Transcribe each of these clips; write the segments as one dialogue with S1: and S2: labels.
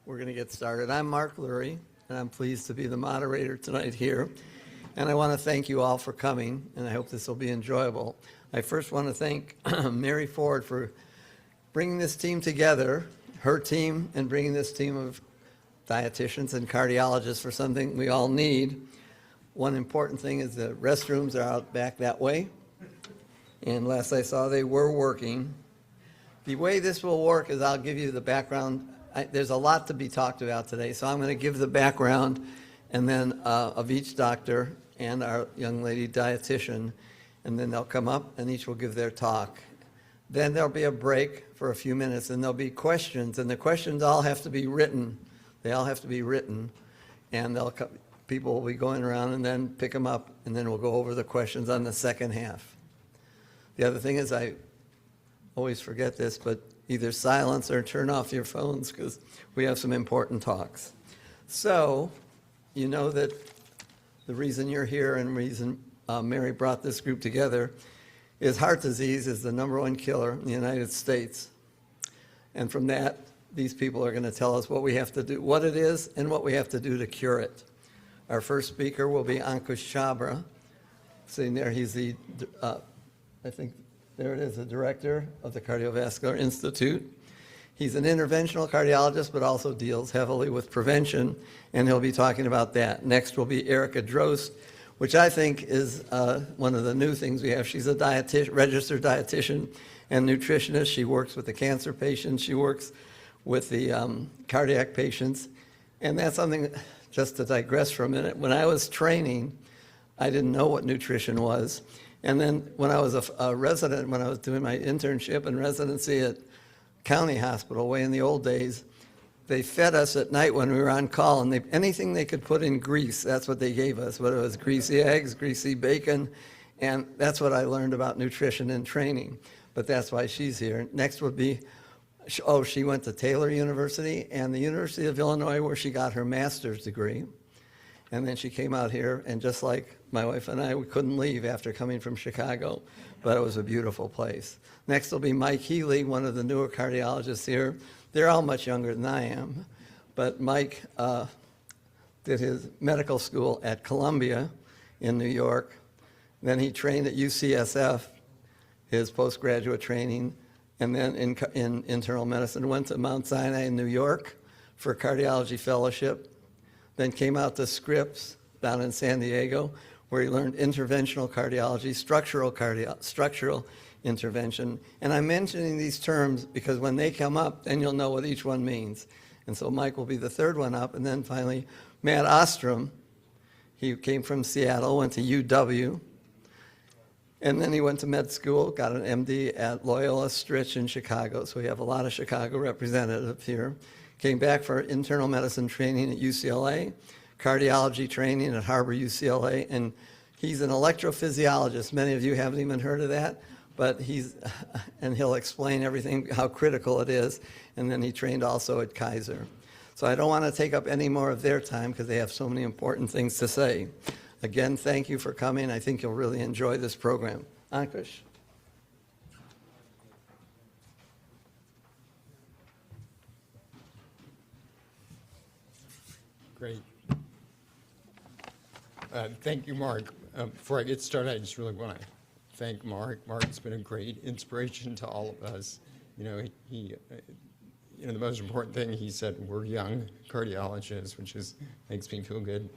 S1: We're going to get started. I'm Mark Lurie, and I'm pleased to be the moderator tonight here. And I want to thank you all for coming, and I hope this will be enjoyable. I first want to thank Mary Ford for bringing this team together, her team, and bringing this team of dietitians and cardiologists for something we all need. One important thing is the restrooms are out back that way. And last I saw, they were working. The way this will work is I'll give you the background. There's a lot to be talked about today, so I'm going to give the background and then of each doctor and our young lady dietitian, and then they'll come up and each will give their talk. Then there'll be a break for a few minutes, and there'll be questions, and the questions all have to be written. They all have to be written, and people will be going around and then pick them up, and then we'll go over the questions on the second half. The other thing is I always forget this, but either silence or turn off your phones because we have some important talks. So, you know that the reason you're here and reason Mary brought this group together is heart disease is the #1 killer in the United States. And from that, these people are going to tell us what we have to do, what it is, and what we have to do to cure it. Our first speaker will be Ankush Chabra. Sitting there, he's the, I think, there it is, the director of the Cardiovascular Institute. He's an interventional cardiologist, but also deals heavily with prevention, and he'll be talking about that. Next will be Erica Drost, which I think is one of the new things we have. She's a registered dietitian and nutritionist. She works with the cancer patients. She works with the cardiac patients. And that's something, just to digress for a minute, when I was training, I didn't know what nutrition was. And then when I was a resident, when I was doing my internship and residency at County Hospital way in the old days, they fed us at night when we were on call, and anything they could put in grease, that's what they gave us, whether it was greasy eggs, greasy bacon, and that's what I learned about nutrition and training. But that's why she's here. Next would be, she went to Taylor University and the University of Illinois where she got her master's degree. And then she came out here, and just like my wife and I, we couldn't leave after coming from Chicago, but it was a beautiful place. Next will be Mike Healy, one of the newer cardiologists here. They're all much younger than I am, but Mike did his medical school at Columbia in New York. Then he trained at UCSF, his postgraduate training, and then in internal medicine, went to Mount Sinai in New York for a cardiology fellowship. Then came out to Scripps down in San Diego, where he learned interventional cardiology, structural intervention. And I'm mentioning these terms because when they come up, then you'll know what each one means. And so Mike will be the third one up. And then finally, Matt Ostrom. He came from Seattle, went to UW. And then he went to med school, got an MD at Loyola Stritch in Chicago. So we have a lot of Chicago representatives here. Came back for internal medicine training at UCLA, cardiology training at Harbor UCLA, and he's an electrophysiologist. Many of you haven't even heard of that, but and he'll explain everything, how critical it is, and then he trained also at Kaiser. So I don't want to take up any more of their time because they have so many important things to say. Again, thank you for coming. I think you'll really enjoy this program. Ankush.
S2: Great. Thank you, Mark. Before I get started, I just really want to thank Mark. Mark's been a great inspiration to all of us. You know, the most important thing he said, we're young cardiologists, which makes me feel good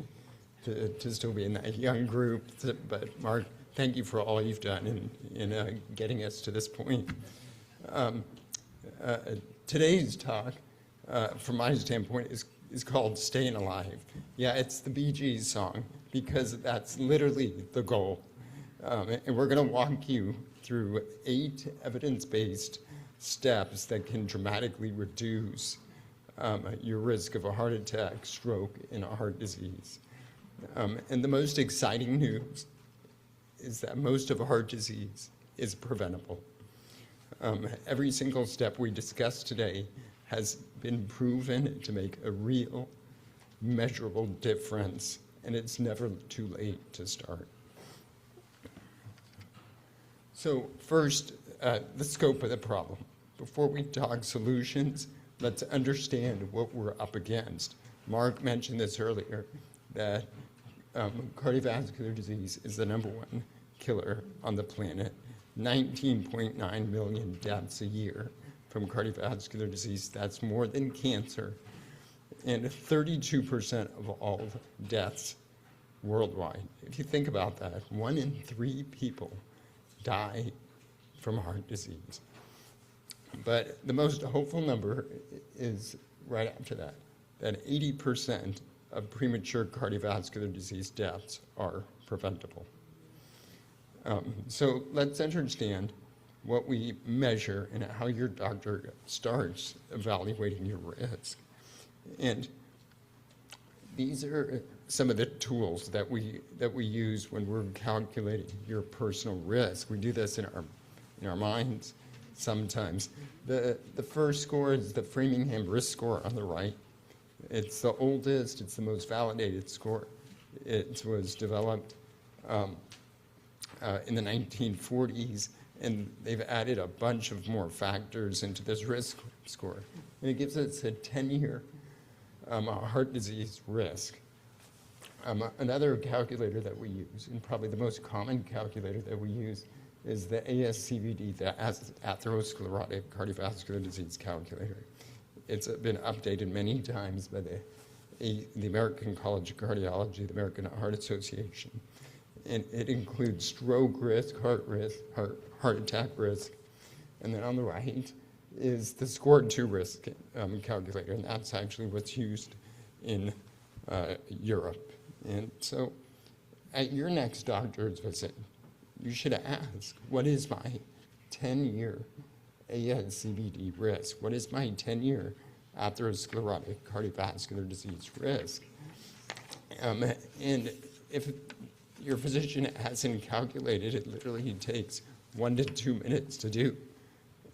S2: to still be in that young group. But Mark, thank you for all you've done in getting us to this point. Today's talk, from my standpoint, is called Staying Alive. Yeah, it's the Bee Gees song because that's literally the goal. And we're going to walk you through 8 evidence-based steps that can dramatically reduce your risk of a heart attack, stroke, and heart disease. And the most exciting news is that most of heart disease is preventable. Every single step we discussed today has been proven to make a real, measurable difference, and it's never too late to start. So first, the scope of the problem. Before we talk solutions, let's understand what we're up against. Mark mentioned this earlier, that cardiovascular disease is the #1 killer on the planet. 19.9 million deaths a year from cardiovascular disease. That's more than cancer. And 32% of all deaths worldwide. If you think about that, 1 in 3 people die from heart disease. But the most hopeful number is right after that, that 80% of premature cardiovascular disease deaths are preventable. So let's understand what we measure and how your doctor starts evaluating your risk. And these are some of the tools that we use when we're calculating your personal risk. We do this in our minds sometimes. The first score is the Framingham Risk Score on the right. It's the oldest, it's the most validated score. It was developed in the 1940s, and they've added a bunch of more factors into this risk score. And it gives us a 10-year heart disease risk. Another calculator that we use, and probably the most common calculator that we use, is the ASCVD, the atherosclerotic cardiovascular disease calculator. It's been updated many times by the American College of Cardiology, the American Heart Association. And it includes stroke risk, heart attack risk. And then on the right is the SCORE2 risk calculator, and that's actually what's used in Europe. And so at your next doctor's visit, you should ask, what is my 10-year ASCVD risk? What is my 10-year atherosclerotic cardiovascular disease risk? And if your physician hasn't calculated, it literally takes 1 to 2 minutes to do.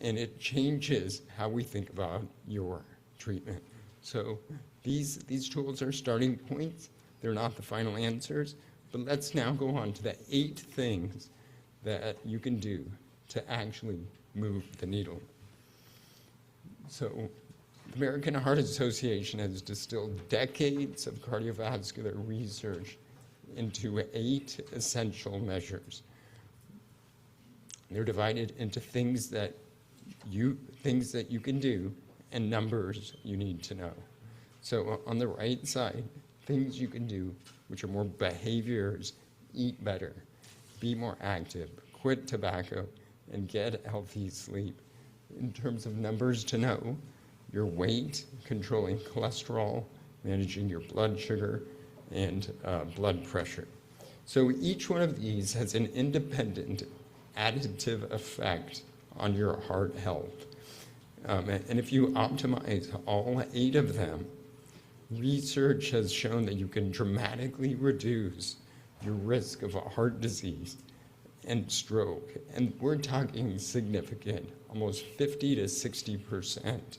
S2: And it changes how we think about your treatment. So these tools are starting points. They're not the final answers. But let's now go on to the 8 things that you can do to actually move the needle. So the American Heart Association has distilled decades of cardiovascular research into 8 essential measures. They're divided into things that you can do and numbers you need to know. So on the right side, things you can do, which are more behaviors: eat better, be more active, quit tobacco, and get healthy sleep. In terms of numbers to know, your weight, controlling cholesterol, managing your blood sugar, and blood pressure. So each one of these has an independent additive effect on your heart health. And if you optimize all 8 of them, research has shown that you can dramatically reduce your risk of heart disease and stroke. And we're talking significant, almost 50 to 60%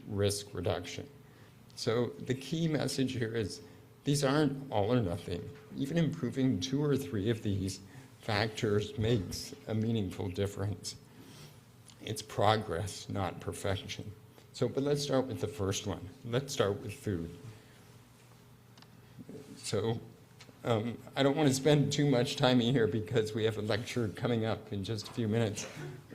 S2: risk reduction. So the key message here is these aren't all or nothing. Even improving 2 or 3 of these factors makes a meaningful difference. It's progress, not perfection. So, but let's start with the first one. Let's start with food. So, I don't want to spend too much time in here because we have a lecture coming up in just a few minutes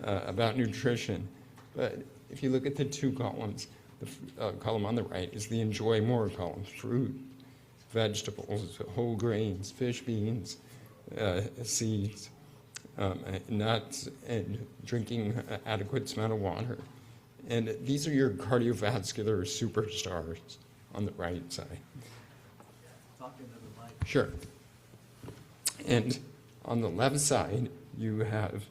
S2: about nutrition. But if you look at the 2 columns, the column on the right is the enjoy more column: fruit, vegetables, whole grains, fish, beans, seeds, nuts, and drinking an adequate amount of water. And these are your cardiovascular superstars on the right side.
S1: Talking to the mic.
S2: Sure. And on the left side, you have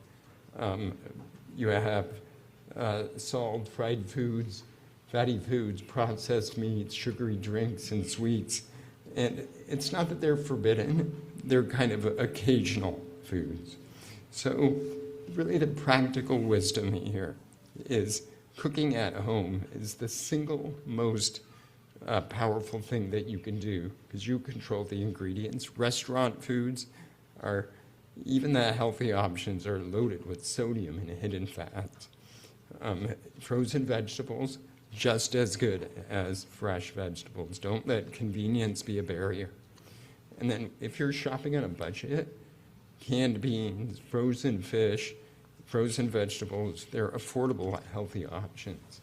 S2: salt, fried foods, fatty foods, processed meats, sugary drinks, and sweets. And it's not that they're forbidden, they're kind of occasional foods. So really the practical wisdom here is cooking at home is the single most powerful thing that you can do because you control the ingredients. Restaurant foods are, even the healthy options, are loaded with sodium and hidden fats. Frozen vegetables, just as good as fresh vegetables. Don't let convenience be a barrier. And then if you're shopping on a budget, canned beans, frozen fish, frozen vegetables, they're affordable, healthy options.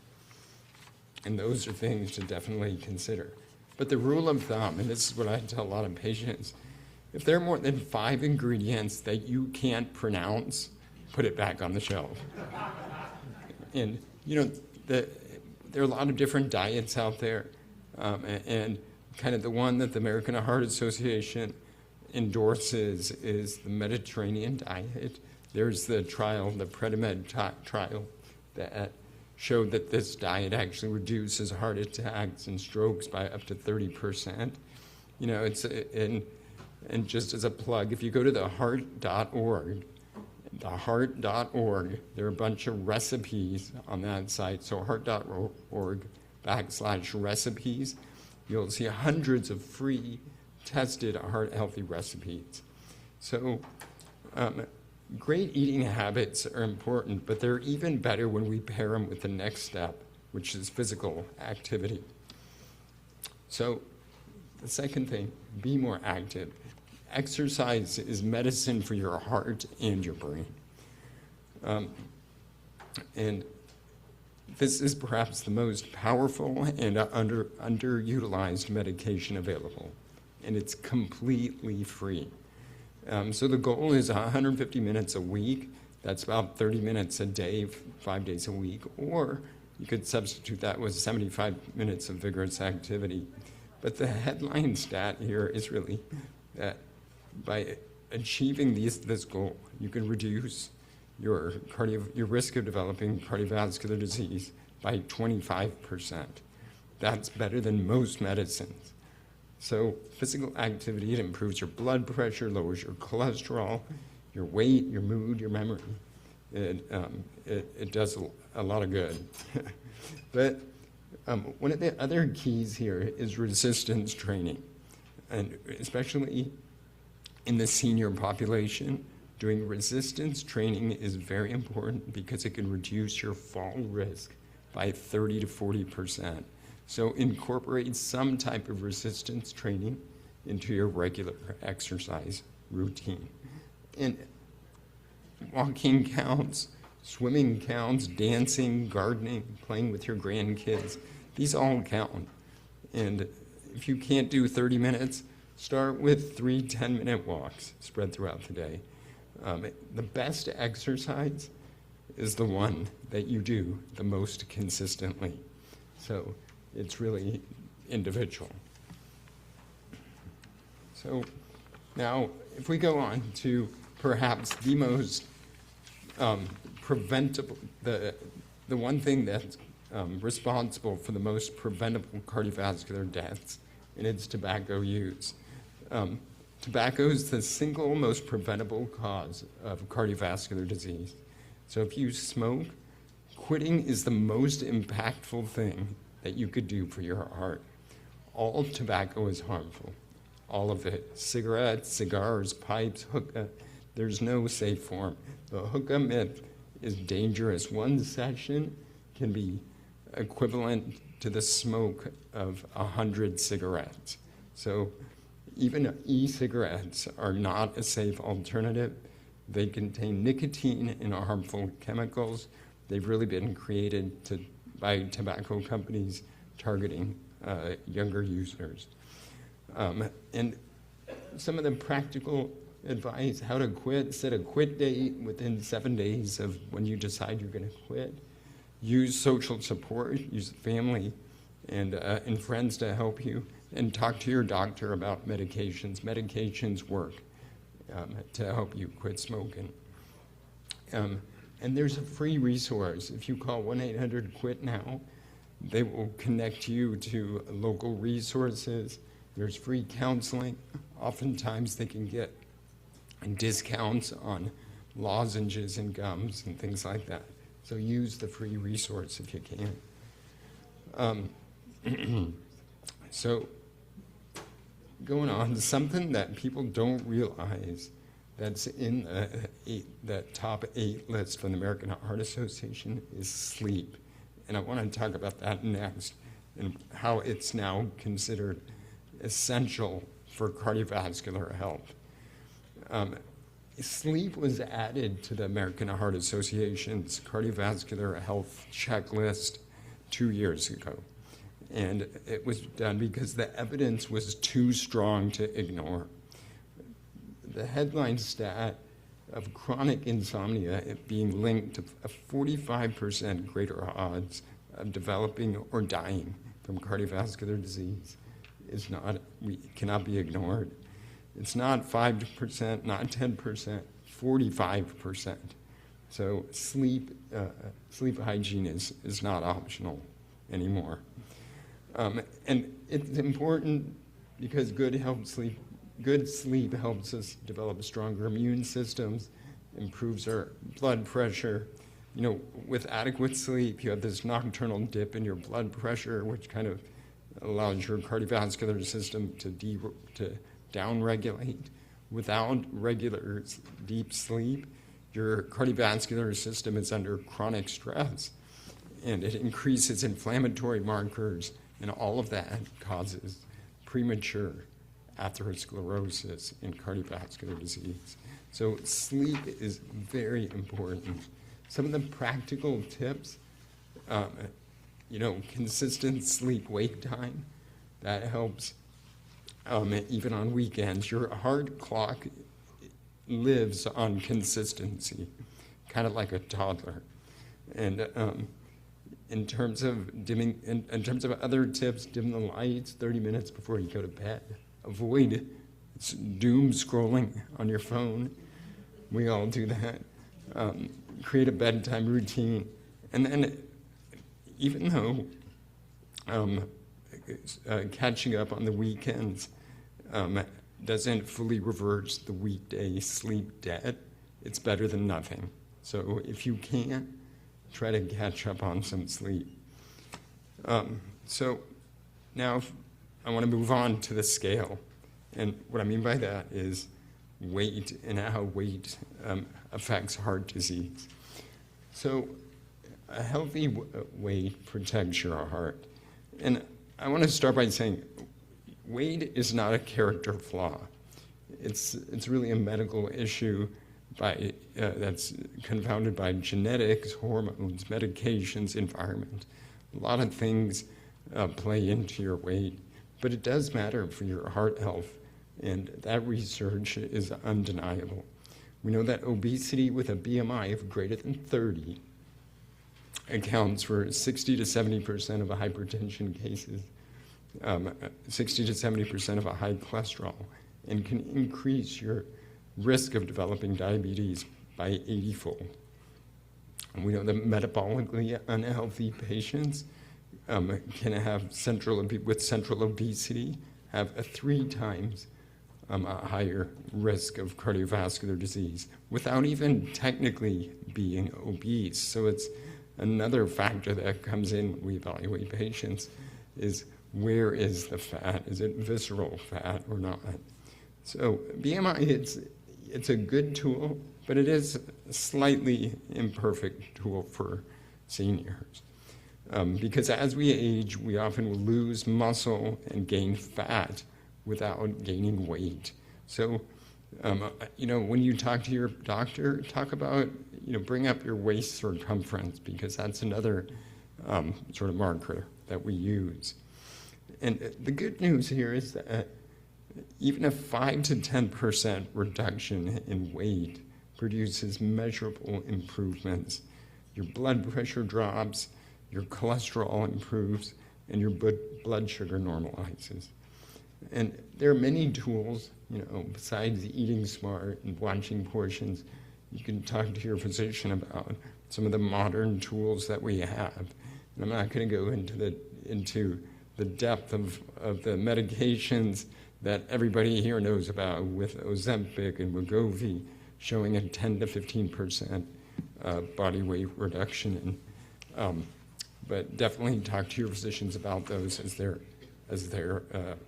S2: And those are things to definitely consider. But the rule of thumb, and this is what I tell a lot of patients, if there are more than 5 ingredients that you can't pronounce, put it back on the shelf. And, there are a lot of different diets out there, and kind of the one that the American Heart Association endorses is the Mediterranean diet. There's the trial, the Preventive trial, that showed that this diet actually reduces heart attacks and strokes by up to 30%. And just as a plug, if you go to theheart.org, there are a bunch of recipes on that site. So heart.org/recipes, you'll see hundreds of free tested heart healthy recipes. So great eating habits are important, but they're even better when we pair them with the next step, which is physical activity. So the second thing, be more active. Exercise is medicine for your heart and your brain. And this is perhaps the most powerful and underutilized medication available, and it's completely free. So the goal is 150 minutes a week. That's about 30 minutes a day, 5 days a week, or you could substitute that with 75 minutes of vigorous activity. But the headline stat here is really that by achieving this goal, you can reduce your risk of developing cardiovascular disease by 25%. That's better than most medicines. So physical activity, it improves your blood pressure, lowers your cholesterol, your weight, your mood, your memory. It does a lot of good. But one of the other keys here is resistance training, and especially in the senior population, doing resistance training is very important because it can reduce your fall risk by 30 to 40%. So incorporate some type of resistance training into your regular exercise routine. And walking counts, swimming counts, dancing, gardening, playing with your grandkids, these all count. And if you can't do 30 minutes, start with 3 10-minute walks spread throughout the day. The best exercise is the one that you do the most consistently. So it's really individual. So now, if we go on to perhaps the most preventable, the one thing that's responsible for the most preventable cardiovascular deaths, and it's tobacco use. Tobacco is the single most preventable cause of cardiovascular disease. So if you smoke, quitting is the most impactful thing that you could do for your heart. All tobacco is harmful, all of it. Cigarettes, cigars, pipes, hookah, there's no safe form. The hookah myth is dangerous. One session can be equivalent to the smoke of 100 cigarettes. So even e-cigarettes are not a safe alternative. They contain nicotine and harmful chemicals. They've really been created by tobacco companies targeting younger users. And some of the practical advice, how to quit: set a quit date within 7 days of when you decide you're going to quit. Use social support, use family and friends to help you, and talk to your doctor about medications. Medications work to help you quit smoking. And there's a free resource. If you call 1-800-QUIT-NOW, they will connect you to local resources. There's free counseling. Oftentimes they can get discounts on lozenges and gums and things like that. So use the free resource if you can. So going on, something that people don't realize that's in the top 8 list from the American Heart Association is sleep. and I want to talk about that next and how it's now considered essential for cardiovascular health. Sleep was added to the American Heart Association's cardiovascular health checklist 2 years ago. And it was done because the evidence was too strong to ignore. The headline stat of chronic insomnia being linked to a 45% greater odds of developing or dying from cardiovascular disease cannot be ignored. It's not 5%, not 10%, 45%. So sleep hygiene is not optional anymore. And it's important because good sleep helps us develop stronger immune systems, improves our blood pressure. You know, with adequate sleep, you have this nocturnal dip in your blood pressure, which kind of allows your cardiovascular system to downregulate. Without regular deep sleep, your cardiovascular system is under chronic stress, and it increases inflammatory markers, and all of that causes premature atherosclerosis in cardiovascular disease. So sleep is very important. Some of the practical tips, consistent sleep-wake time, that helps even on weekends. Your heart clock lives on consistency, kind of like a toddler. And in terms of other tips, dim the lights 30 minutes before you go to bed. Avoid doom scrolling on your phone. We all do that. Create a bedtime routine. And then even though catching up on the weekends doesn't fully reverse the weekday sleep debt, it's better than nothing. So if you can, try to catch up on some sleep. So now I want to move on to the scale. And what I mean by that is weight and how weight affects heart disease. So a healthy weight protects your heart. And I want to start by saying weight is not a character flaw. It's really a medical issue that's confounded by genetics, hormones, medications, environment. A lot of things play into your weight, but it does matter for your heart health, and that research is undeniable. We know that obesity with a BMI of greater than 30 accounts for 60 to 70% of hypertension cases, 60 to 70% of a high cholesterol, and can increase your risk of developing diabetes by 80-fold. And we know that metabolically unhealthy patients can have central obesity, have a 3 times a higher risk of cardiovascular disease without even technically being obese. So it's another factor that comes in when we evaluate patients is where is the fat? Is it visceral fat or not? So BMI, it's a good tool, but it is a slightly imperfect tool for seniors. Because as we age, we often will lose muscle and gain fat without gaining weight. So, when you talk to your doctor, talk about, bring up your waist circumference, because that's another sort of marker that we use. And the good news here is that even a 5 to 10% reduction in weight produces measurable improvements. Your blood pressure drops, your cholesterol improves, and your blood sugar normalizes. And there are many tools, besides eating smart and watching portions. You can talk to your physician about some of the modern tools that we have. And I'm not going to go into the depth of the medications that everybody here knows about, with Ozempic and Wegovy showing a 10 to 15% body weight reduction. But definitely talk to your physicians about those as they're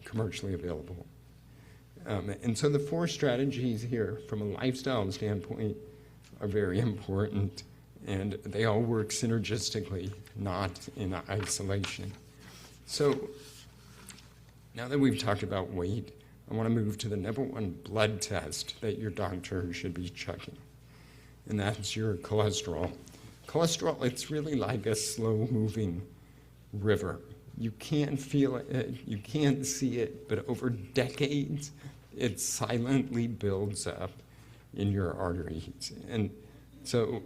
S2: commercially available. And so the 4 strategies here from a lifestyle standpoint are very important. and they all work synergistically, not in isolation. So now that we've talked about weight, I want to move to the number one blood test that your doctor should be checking, and that's your cholesterol. Cholesterol, it's really like a slow-moving river. You can't feel it, you can't see it, but over decades, it silently builds up in your arteries. And so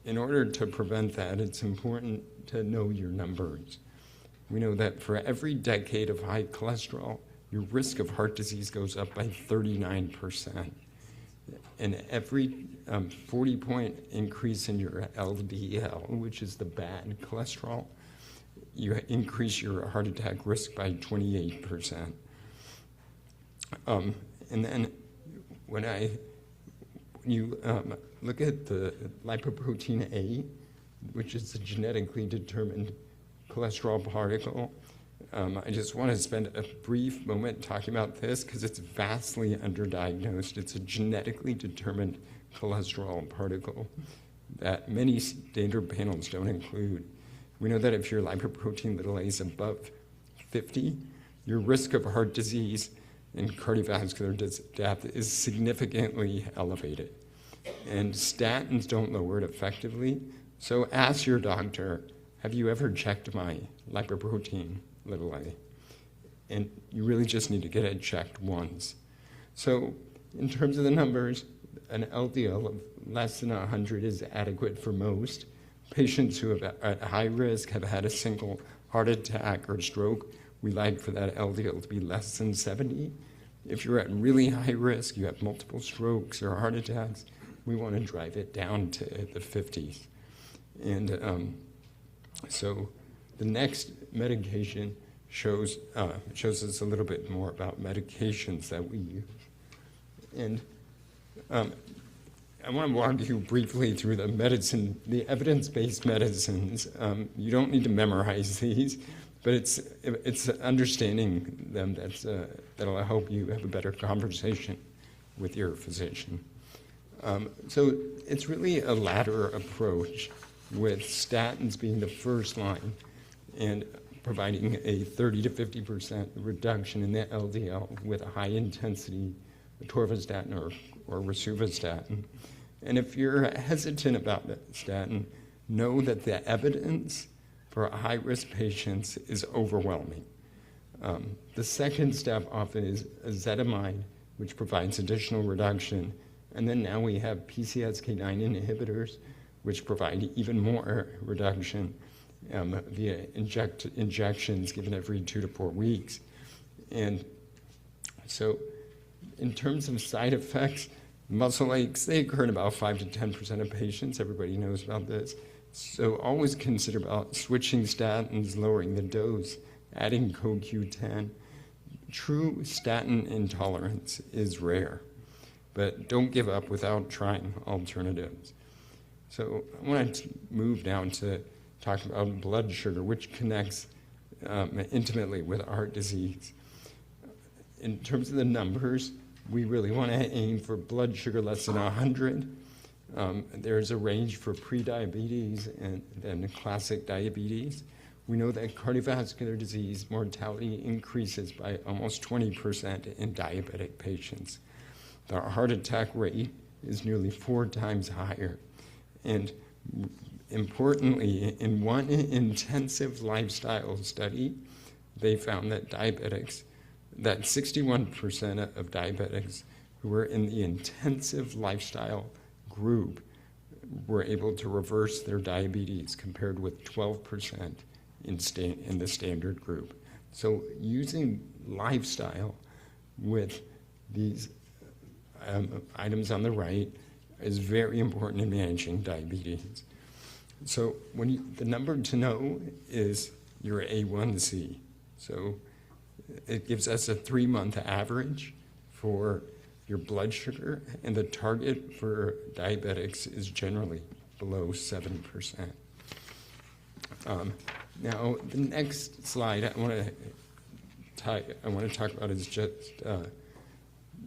S2: in order to prevent that, it's important to know your numbers. We know that for every decade of high cholesterol, your risk of heart disease goes up by 39%. And every 40-point increase in your LDL, which is the bad cholesterol, you increase your heart attack risk by 28%. And then when you look at the lipoprotein A, which is a genetically determined cholesterol particle, I just want to spend a brief moment talking about this because it's vastly underdiagnosed. It's a genetically determined cholesterol particle that many standard panels don't include. We know that if your lipoprotein little a is above 50, your risk of heart disease and cardiovascular death is significantly elevated. And statins don't lower it effectively. So ask your doctor, have you ever checked my lipoprotein little a? And you really just need to get it checked once. So in terms of the numbers, an LDL of less than 100 is adequate for most. Patients who have at high risk have had a single heart attack or stroke, we like for that LDL to be less than 70. If you're at really high risk, you have multiple strokes or heart attacks, we want to drive it down to the 50s. And so the next medication shows us a little bit more about medications that we use. And I want to walk you briefly through the evidence-based medicines. You don't need to memorize these, but it's understanding them that'll help you have a better conversation with your physician. So it's really a ladder approach, with statins being the first line and providing a 30 to 50% reduction in the LDL with a high-intensity atorvastatin or rosuvastatin. And if you're hesitant about that statin, know that the evidence for high-risk patients is overwhelming. The second step often is ezetimibe, which provides additional reduction. And then now we have PCSK9 inhibitors, which provide even more reduction via injections given every 2 to 4 weeks. And so in terms of side effects, muscle aches, they occur in about 5 to 10% of patients. Everybody knows about this. So always consider about switching statins, lowering the dose, adding CoQ10. True statin intolerance is rare, but don't give up without trying alternatives. So I want to move now to talk about blood sugar, which connects intimately with heart disease. In terms of the numbers, we really want to aim for blood sugar less than 100. There's a range for prediabetes and then classic diabetes. We know that cardiovascular disease mortality increases by almost 20% in diabetic patients. The heart attack rate is nearly 4 times higher. And importantly, in one intensive lifestyle study, they found that 61% of diabetics who were in the intensive lifestyle group were able to reverse their diabetes compared with 12% in the standard group. So using lifestyle with these items on the right is very important in managing diabetes. So the number to know is your A1C. So it gives us a 3-month average for your blood sugar, and the target for diabetics is generally below 7%. Now, the next slide I want to talk about is just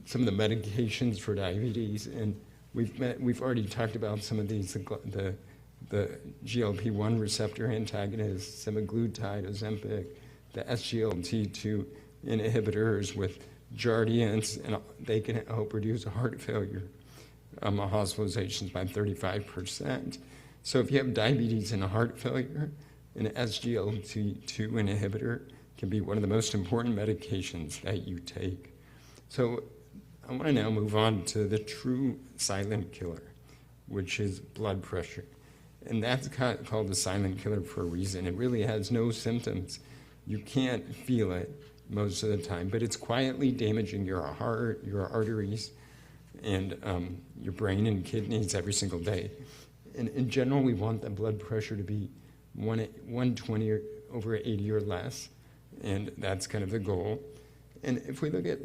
S2: some of the medications for diabetes, and we've already talked about some of these, the the GLP-1 receptor antagonists, semaglutide, Ozempic, the SGLT2 inhibitors with Jardiance, and they can help reduce heart failure hospitalizations by 35%. So if you have diabetes and heart failure, an SGLT2 inhibitor can be one of the most important medications that you take. So I want to now move on to the true silent killer, which is blood pressure. And that's called the silent killer for a reason. It really has no symptoms. You can't feel it most of the time, but it's quietly damaging your heart, your arteries, and your brain and kidneys every single day. And in general, we want the blood pressure to be 120 over 80 or less, and that's kind of the goal. And if we look at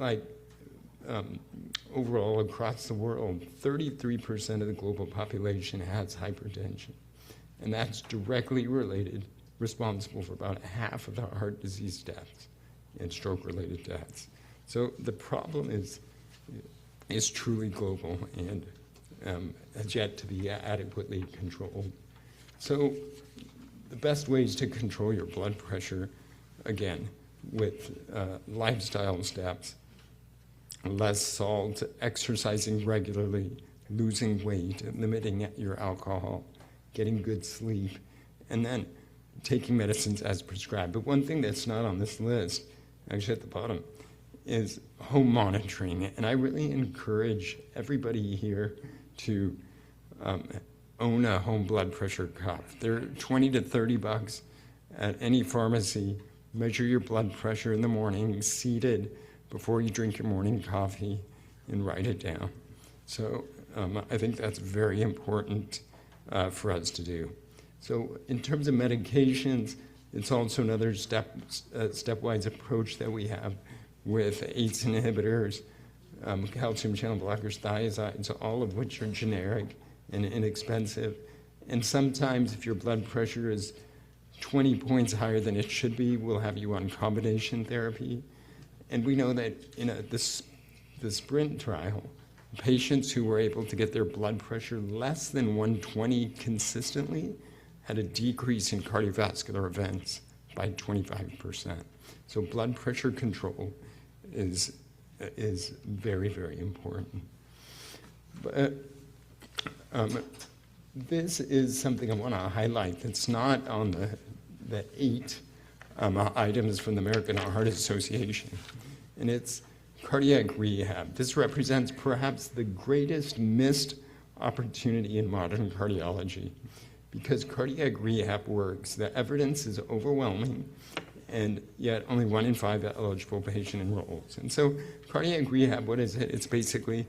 S2: overall across the world, 33% of the global population has hypertension, and that's directly responsible for about half of the heart disease deaths and stroke-related deaths. So the problem is truly global and has yet to be adequately controlled. So the best ways to control your blood pressure, again, with lifestyle steps, less salt, exercising regularly, losing weight, limiting your alcohol, getting good sleep, and then taking medicines as prescribed. But one thing that's not on this list, actually at the bottom, is home monitoring. And I really encourage everybody here to own a home blood pressure cuff. They're $20 to $30 at any pharmacy. Measure your blood pressure in the morning, seated, before you drink your morning coffee, and write it down. So I think that's very important for us to do. So in terms of medications, it's also another stepwise approach that we have with ACE inhibitors, calcium channel blockers, thiazides, all of which are generic and inexpensive. And sometimes if your blood pressure is 20 points higher than it should be, we'll have you on combination therapy. And we know that in the SPRINT trial, patients who were able to get their blood pressure less than 120 consistently had a decrease in cardiovascular events by 25%. So blood pressure control is very, very important. But this is something I want to highlight that's not on the 8 items from the American Heart Association, and it's cardiac rehab. This represents perhaps the greatest missed opportunity in modern cardiology because cardiac rehab works. The evidence is overwhelming, and yet only 1 in 5 eligible patient enrolls. And so cardiac rehab, what is it? It's basically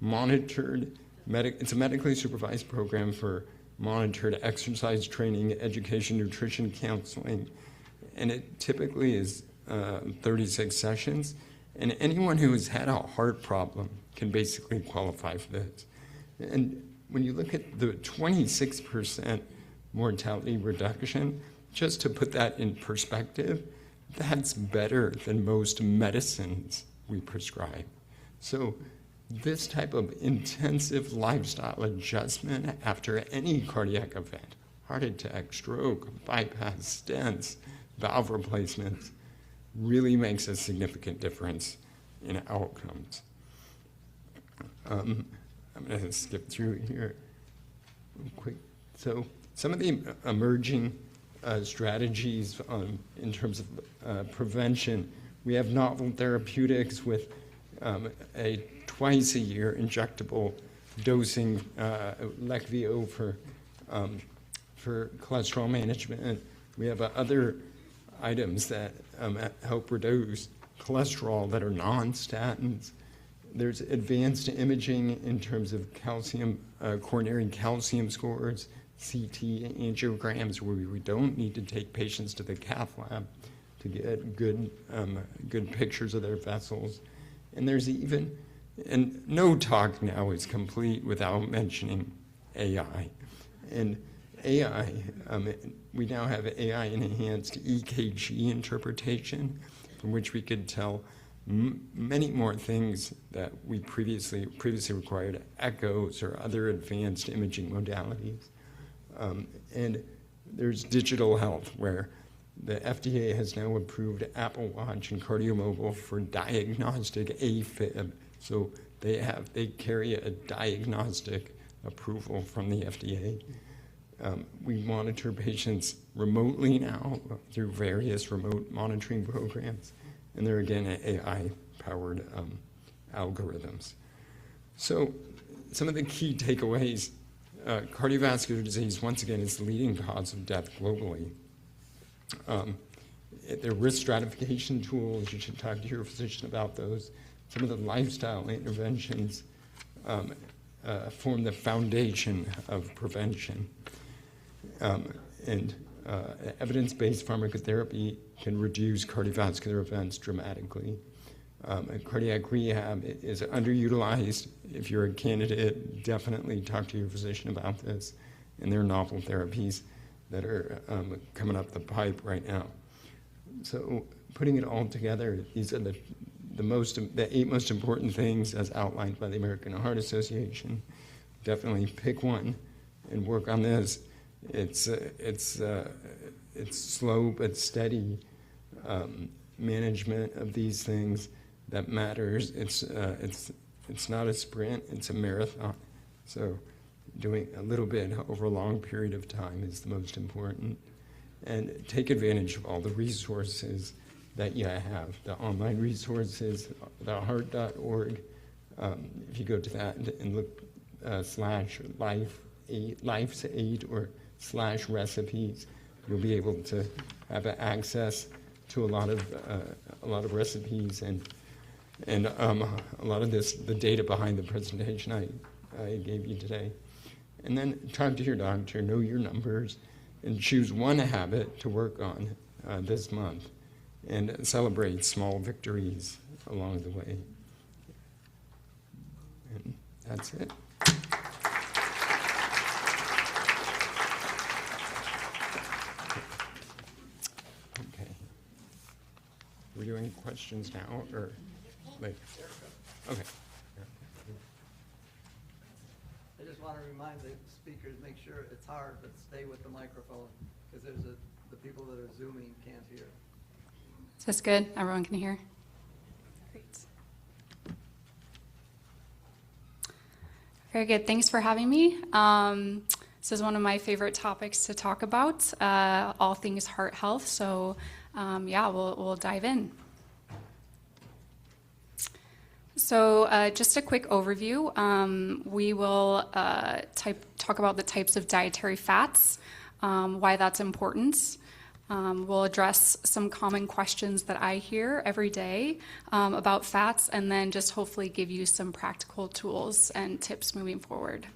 S2: monitored, it's a medically supervised program for monitored exercise training, education, nutrition, counseling, and it typically is 36 sessions. And anyone who has had a heart problem can basically qualify for this. And when you look at the 26% mortality reduction, just to put that in perspective, that's better than most medicines we prescribe. So this type of intensive lifestyle adjustment after any cardiac event, heart attack, stroke, bypass, stents, valve replacements, really makes a significant difference in outcomes. I'm going to skip through here real quick. So some of the emerging strategies in terms of prevention, we have novel therapeutics with a twice-a-year injectable dosing, Leqvio for cholesterol management. We have other items that help reduce cholesterol that are non-statins. There's advanced imaging in terms of calcium, coronary calcium scores, CT angiograms, where we don't need to take patients to the cath lab to get good pictures of their vessels. And there's even, and no talk now is complete without mentioning AI. And AI, we now have AI-enhanced EKG interpretation, from which we could tell many more things that we previously required, echoes or other advanced imaging modalities. And there's digital health, where the FDA has now approved Apple Watch and KardioMobile for diagnostic AFib. So they carry a diagnostic approval from the FDA. We monitor patients remotely now through various remote monitoring programs, and they're again AI-powered algorithms. So some of the key takeaways: cardiovascular disease, once again, is the leading cause of death globally. There are risk stratification tools. You should talk to your physician about those. Some of the lifestyle interventions form the foundation of prevention. Evidence-based pharmacotherapy can reduce cardiovascular events dramatically. Cardiac rehab is underutilized. If you're a candidate, definitely talk to your physician about this. And there are novel therapies that are coming up the pipe right now. So putting it all together, these are the 8 most important things as outlined by the American Heart Association. Definitely pick one and work on this. It's slow but steady management of these things that matters. It's not a sprint, it's a marathon. So doing a little bit over a long period of time is the most important. And take advantage of all the resources that you have, the online resources, the heart.org. If you go to that and look /life's8 or /recipes, you'll be able to have access to a lot of recipes and a lot of the data behind the presentation I gave you today. And then talk to your doctor, know your numbers, and choose one habit to work on this month, and celebrate small victories along the way. And that's it. Okay. Are we doing questions now or later? Okay.
S1: I just want to remind the speakers, make sure it's hard, but stay with the microphone, because the people that are Zooming can't hear.
S3: Is this good? Everyone can hear? Great. Very good. Thanks for having me. This is one of my favorite topics to talk about, all things heart health. So, we'll dive in. So just a quick overview. We will talk about the types of dietary fats, why that's important. We'll address some common questions that I hear every day about fats, and then just hopefully give you some practical tools and tips moving forward.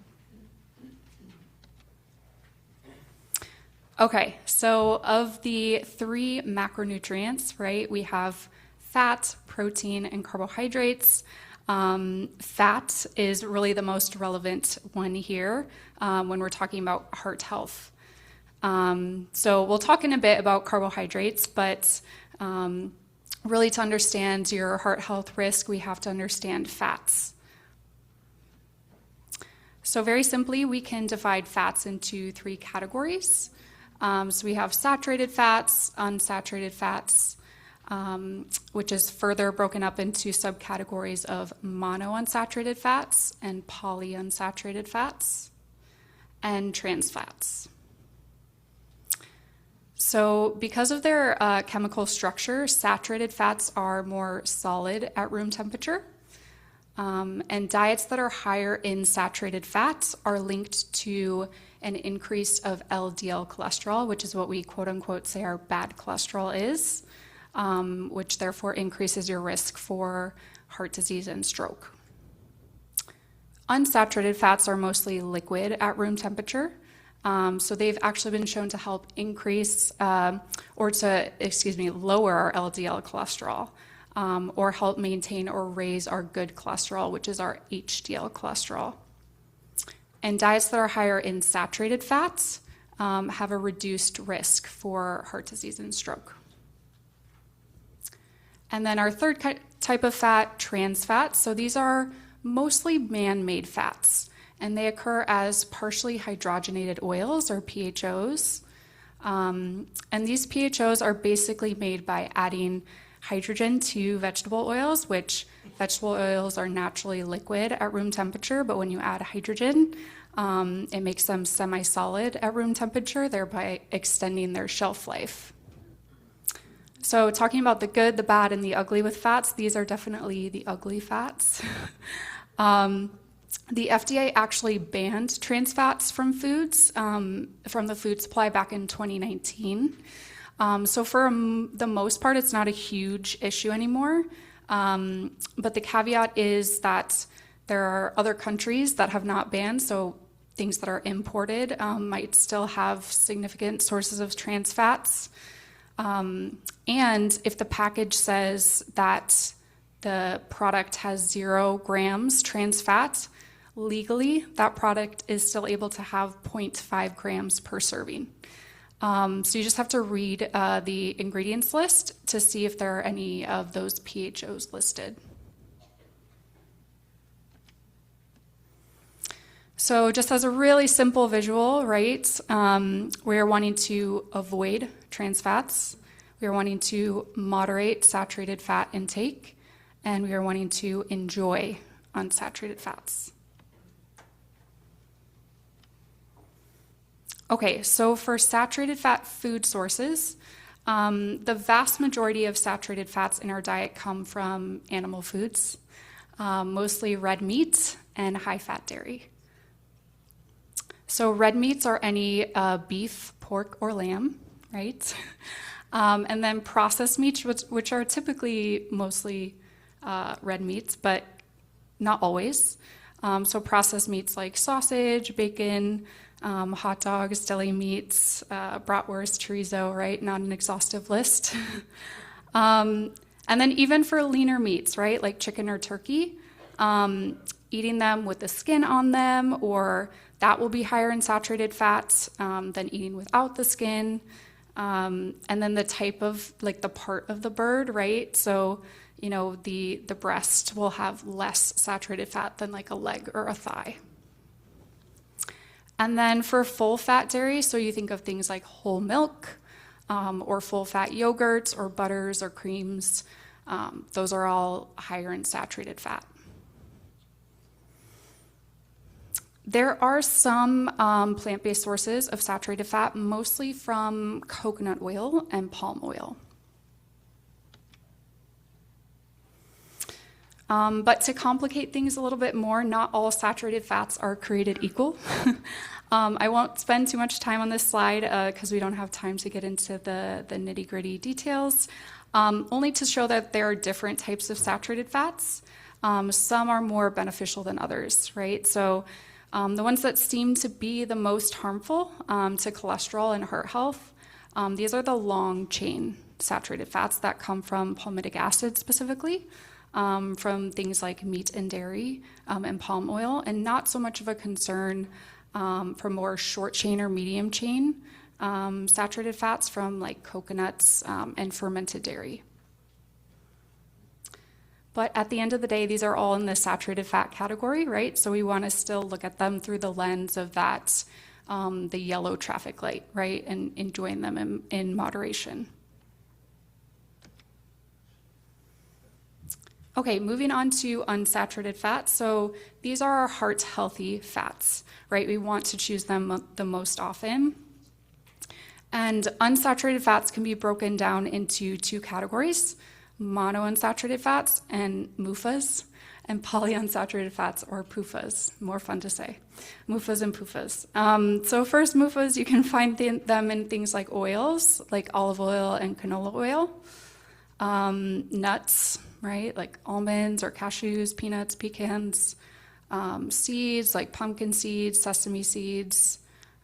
S3: Okay, so of the 3 macronutrients, right, we have fat, protein, and carbohydrates. Fat is really the most relevant one here when we're talking about heart health. So we'll talk in a bit about carbohydrates, but really to understand your heart health risk, we have to understand fats. So very simply, we can divide fats into 3 categories. So we have saturated fats, unsaturated fats, which is further broken up into subcategories of monounsaturated fats and polyunsaturated fats, and trans fats. So because of their chemical structure, saturated fats are more solid at room temperature, and diets that are higher in saturated fats are linked to an increase of LDL cholesterol, which is what we quote-unquote say our bad cholesterol is, which therefore increases your risk for heart disease and stroke. Unsaturated fats are mostly liquid at room temperature, so they've actually been shown to help increase lower our LDL cholesterol, or help maintain or raise our good cholesterol, which is our HDL cholesterol. And diets that are higher in saturated fats have a reduced risk for heart disease and stroke. And then our third type of fat, trans fats. So these are mostly man-made fats. and they occur as partially hydrogenated oils, or PHOs. And these PHOs are basically made by adding hydrogen to vegetable oils, which vegetable oils are naturally liquid at room temperature, but when you add hydrogen, it makes them semi-solid at room temperature, thereby extending their shelf life. So talking about the good, the bad, and the ugly with fats, these are definitely the ugly fats. The FDA actually banned trans fats from foods, from the food supply back in 2019. So for the most part, it's not a huge issue anymore. But the caveat is that there are other countries that have not banned, so things that are imported might still have significant sources of trans fats. And if the package says that the product has 0 grams trans fat, legally, that product is still able to have 0.5 grams per serving. So you just have to read the ingredients list to see if there are any of those PHOs listed. So just as a really simple visual, right, we are wanting to avoid trans fats, we are wanting to moderate saturated fat intake, and we are wanting to enjoy unsaturated fats. Okay, so for saturated fat food sources, the vast majority of saturated fats in our diet come from animal foods, mostly red meat and high-fat dairy. So red meats are any beef, pork, or lamb, right? And then processed meats, which are typically mostly red meats, but not always. So processed meats like sausage, bacon, hot dogs, deli meats, bratwurst, chorizo, right? Not an exhaustive list. And then even for leaner meats, right? Like chicken or turkey, eating them with the skin on them, or that will be higher in saturated fats than eating without the skin. And then the type of, like the part of the bird, right? So, you know, the breast will have less saturated fat than like a leg or a thigh. And then for full fat dairy, so you think of things like whole milk, or full fat yogurts or butters or creams, those are all higher in saturated fat. There are some plant-based sources of saturated fat, mostly from coconut oil and palm oil. But to complicate things a little bit more, not all saturated fats are created equal. I won't spend too much time on this slide because we don't have time to get into the nitty-gritty details, only to show that there are different types of saturated fats. Some are more beneficial than others, right? So the ones that seem to be the most harmful to cholesterol and heart health, these are the long-chain saturated fats that come from palmitic acid specifically, from things like meat and dairy and palm oil, and not so much of a concern for more short-chain or medium-chain saturated fats from like coconuts and fermented dairy. But at the end of the day, these are all in the saturated fat category, right? So we want to still look at them through the lens of that, the yellow traffic light, right? And enjoying them in moderation. Okay, moving on to unsaturated fats. So these are our heart-healthy fats, right? We want to choose them the most often. And unsaturated fats can be broken down into 2 categories: monounsaturated fats and MUFAs, and polyunsaturated fats, or PUFAs. More fun to say. MUFAs and PUFAs. So first, MUFAs, you can find them in things like oils, like olive oil and canola oil. Nuts, right, like almonds or cashews, peanuts, pecans. Seeds, like pumpkin seeds, sesame seeds.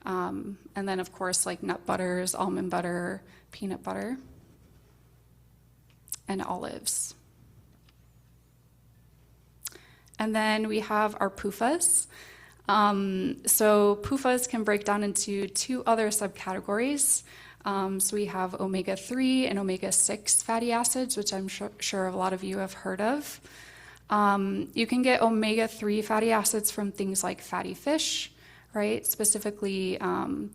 S3: And then, of course, like nut butters, almond butter, peanut butter, and olives. And then we have our PUFAs. So PUFAs can break down into 2 other subcategories. So we have omega-3 and omega-6 fatty acids, which I'm sure a lot of you have heard of. You can get omega-3 fatty acids from things like fatty fish, right? Specifically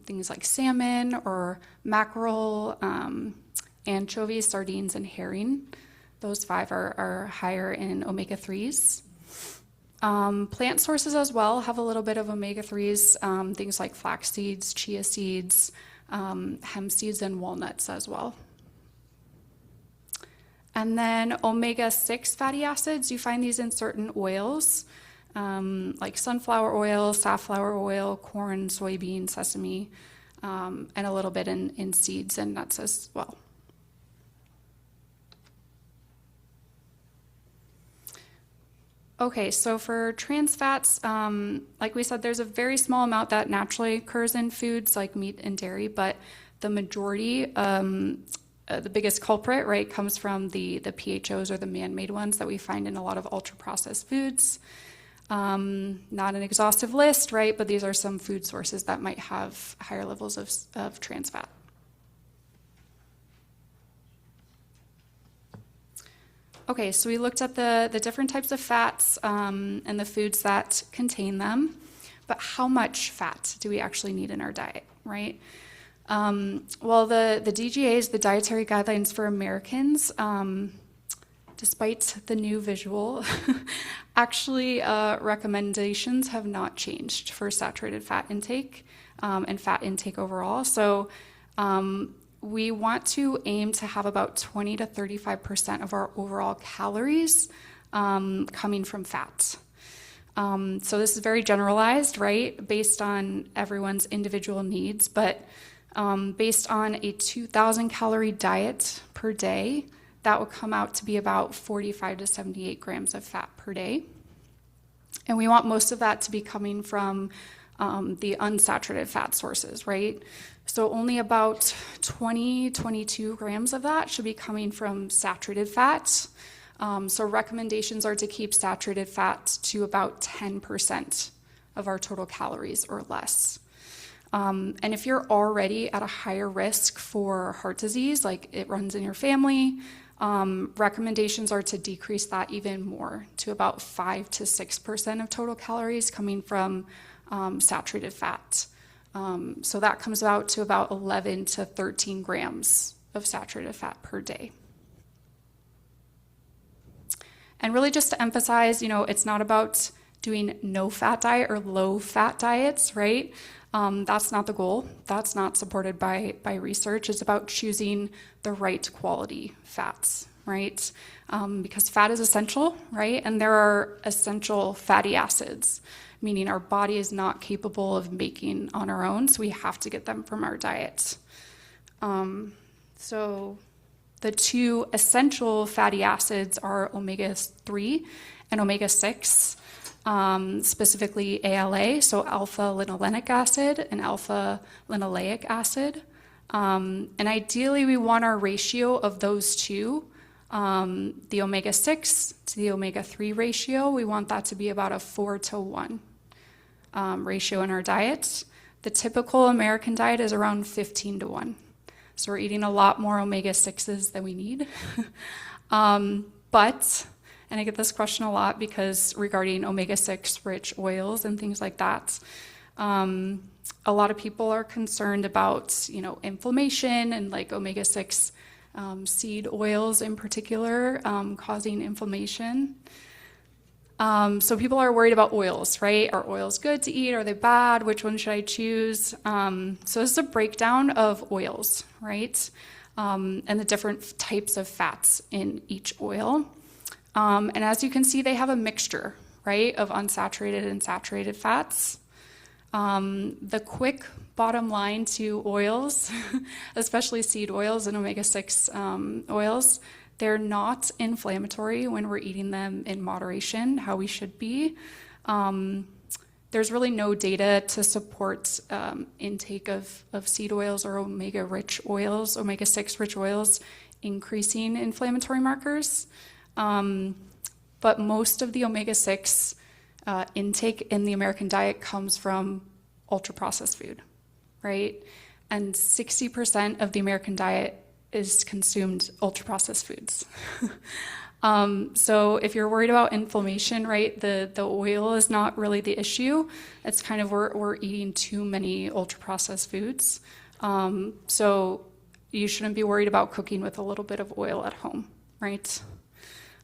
S3: things like salmon or mackerel, anchovies, sardines, and herring. Those 5 are higher in omega-3s. Plant sources as well have a little bit of omega-3s, things like flax seeds, chia seeds, hemp seeds, and walnuts as well. And then omega-6 fatty acids, you find these in certain oils, like sunflower oil, safflower oil, corn, soybean, sesame, and a little bit in seeds and nuts as well. Okay, so for trans fats, like we said, there's a very small amount that naturally occurs in foods like meat and dairy, but the majority, the biggest culprit, right, comes from the PHOs or the man-made ones that we find in a lot of ultra-processed foods. Not an exhaustive list, right, but these are some food sources that might have higher levels of trans fat. Okay, so we looked at the different types of fats and the foods that contain them, but how much fat do we actually need in our diet, right? Well, the DGAs, the Dietary Guidelines for Americans, despite the new visual, actually recommendations have not changed for saturated fat intake and fat intake overall. So we want to aim to have about 20 to 35% of our overall calories coming from fat. So this is very generalized, right, based on everyone's individual needs, but based on a 2,000 calorie diet per day, that would come out to be about 45 to 78 grams of fat per day. And we want most of that to be coming from the unsaturated fat sources, right? So only about 22 grams of that should be coming from saturated fat. So recommendations are to keep saturated fat to about 10% of our total calories or less. And if you're already at a higher risk for heart disease, like it runs in your family, recommendations are to decrease that even more to about 5 to 6% of total calories coming from saturated fat. So that comes out to about 11 to 13 grams of saturated fat per day. And really just to emphasize, it's not about doing no fat diet or low fat diets, right? That's not the goal. That's not supported by research. It's about choosing the right quality fats, right? Because fat is essential, right? And there are essential fatty acids, meaning our body is not capable of making on our own, so we have to get them from our diet. So the 2 essential fatty acids are omega-3 and omega-6, specifically ALA, so alpha-linolenic acid and alpha-linoleic acid. And ideally, we want our ratio of those 2, the omega-6 to the omega-3 ratio, we want that to be about a 4-to-1 ratio in our diet. The typical American diet is around 15-to-1. So we're eating a lot more omega-6s than we need. But, and I get this question a lot because regarding omega-6 rich oils and things like that, a lot of people are concerned about, inflammation and like omega-6 seed oils in particular causing inflammation. So people are worried about oils, right? Are oils good to eat? Are they bad? Which one should I choose? So this is a breakdown of oils, right? And the different types of fats in each oil. And as you can see, they have a mixture, right, of unsaturated and saturated fats. The quick bottom line to oils, especially seed oils and omega-6 oils, they're not inflammatory when we're eating them in moderation, how we should be. There's really no data to support intake of seed oils or omega-rich oils, omega-6 rich oils, increasing inflammatory markers. But most of the omega-6 intake in the American diet comes from ultra-processed food, right? And 60% of the American diet is consumed ultra-processed foods. So if you're worried about inflammation, right, the oil is not really the issue. It's kind of we're eating too many ultra-processed foods. So you shouldn't be worried about cooking with a little bit of oil at home, right?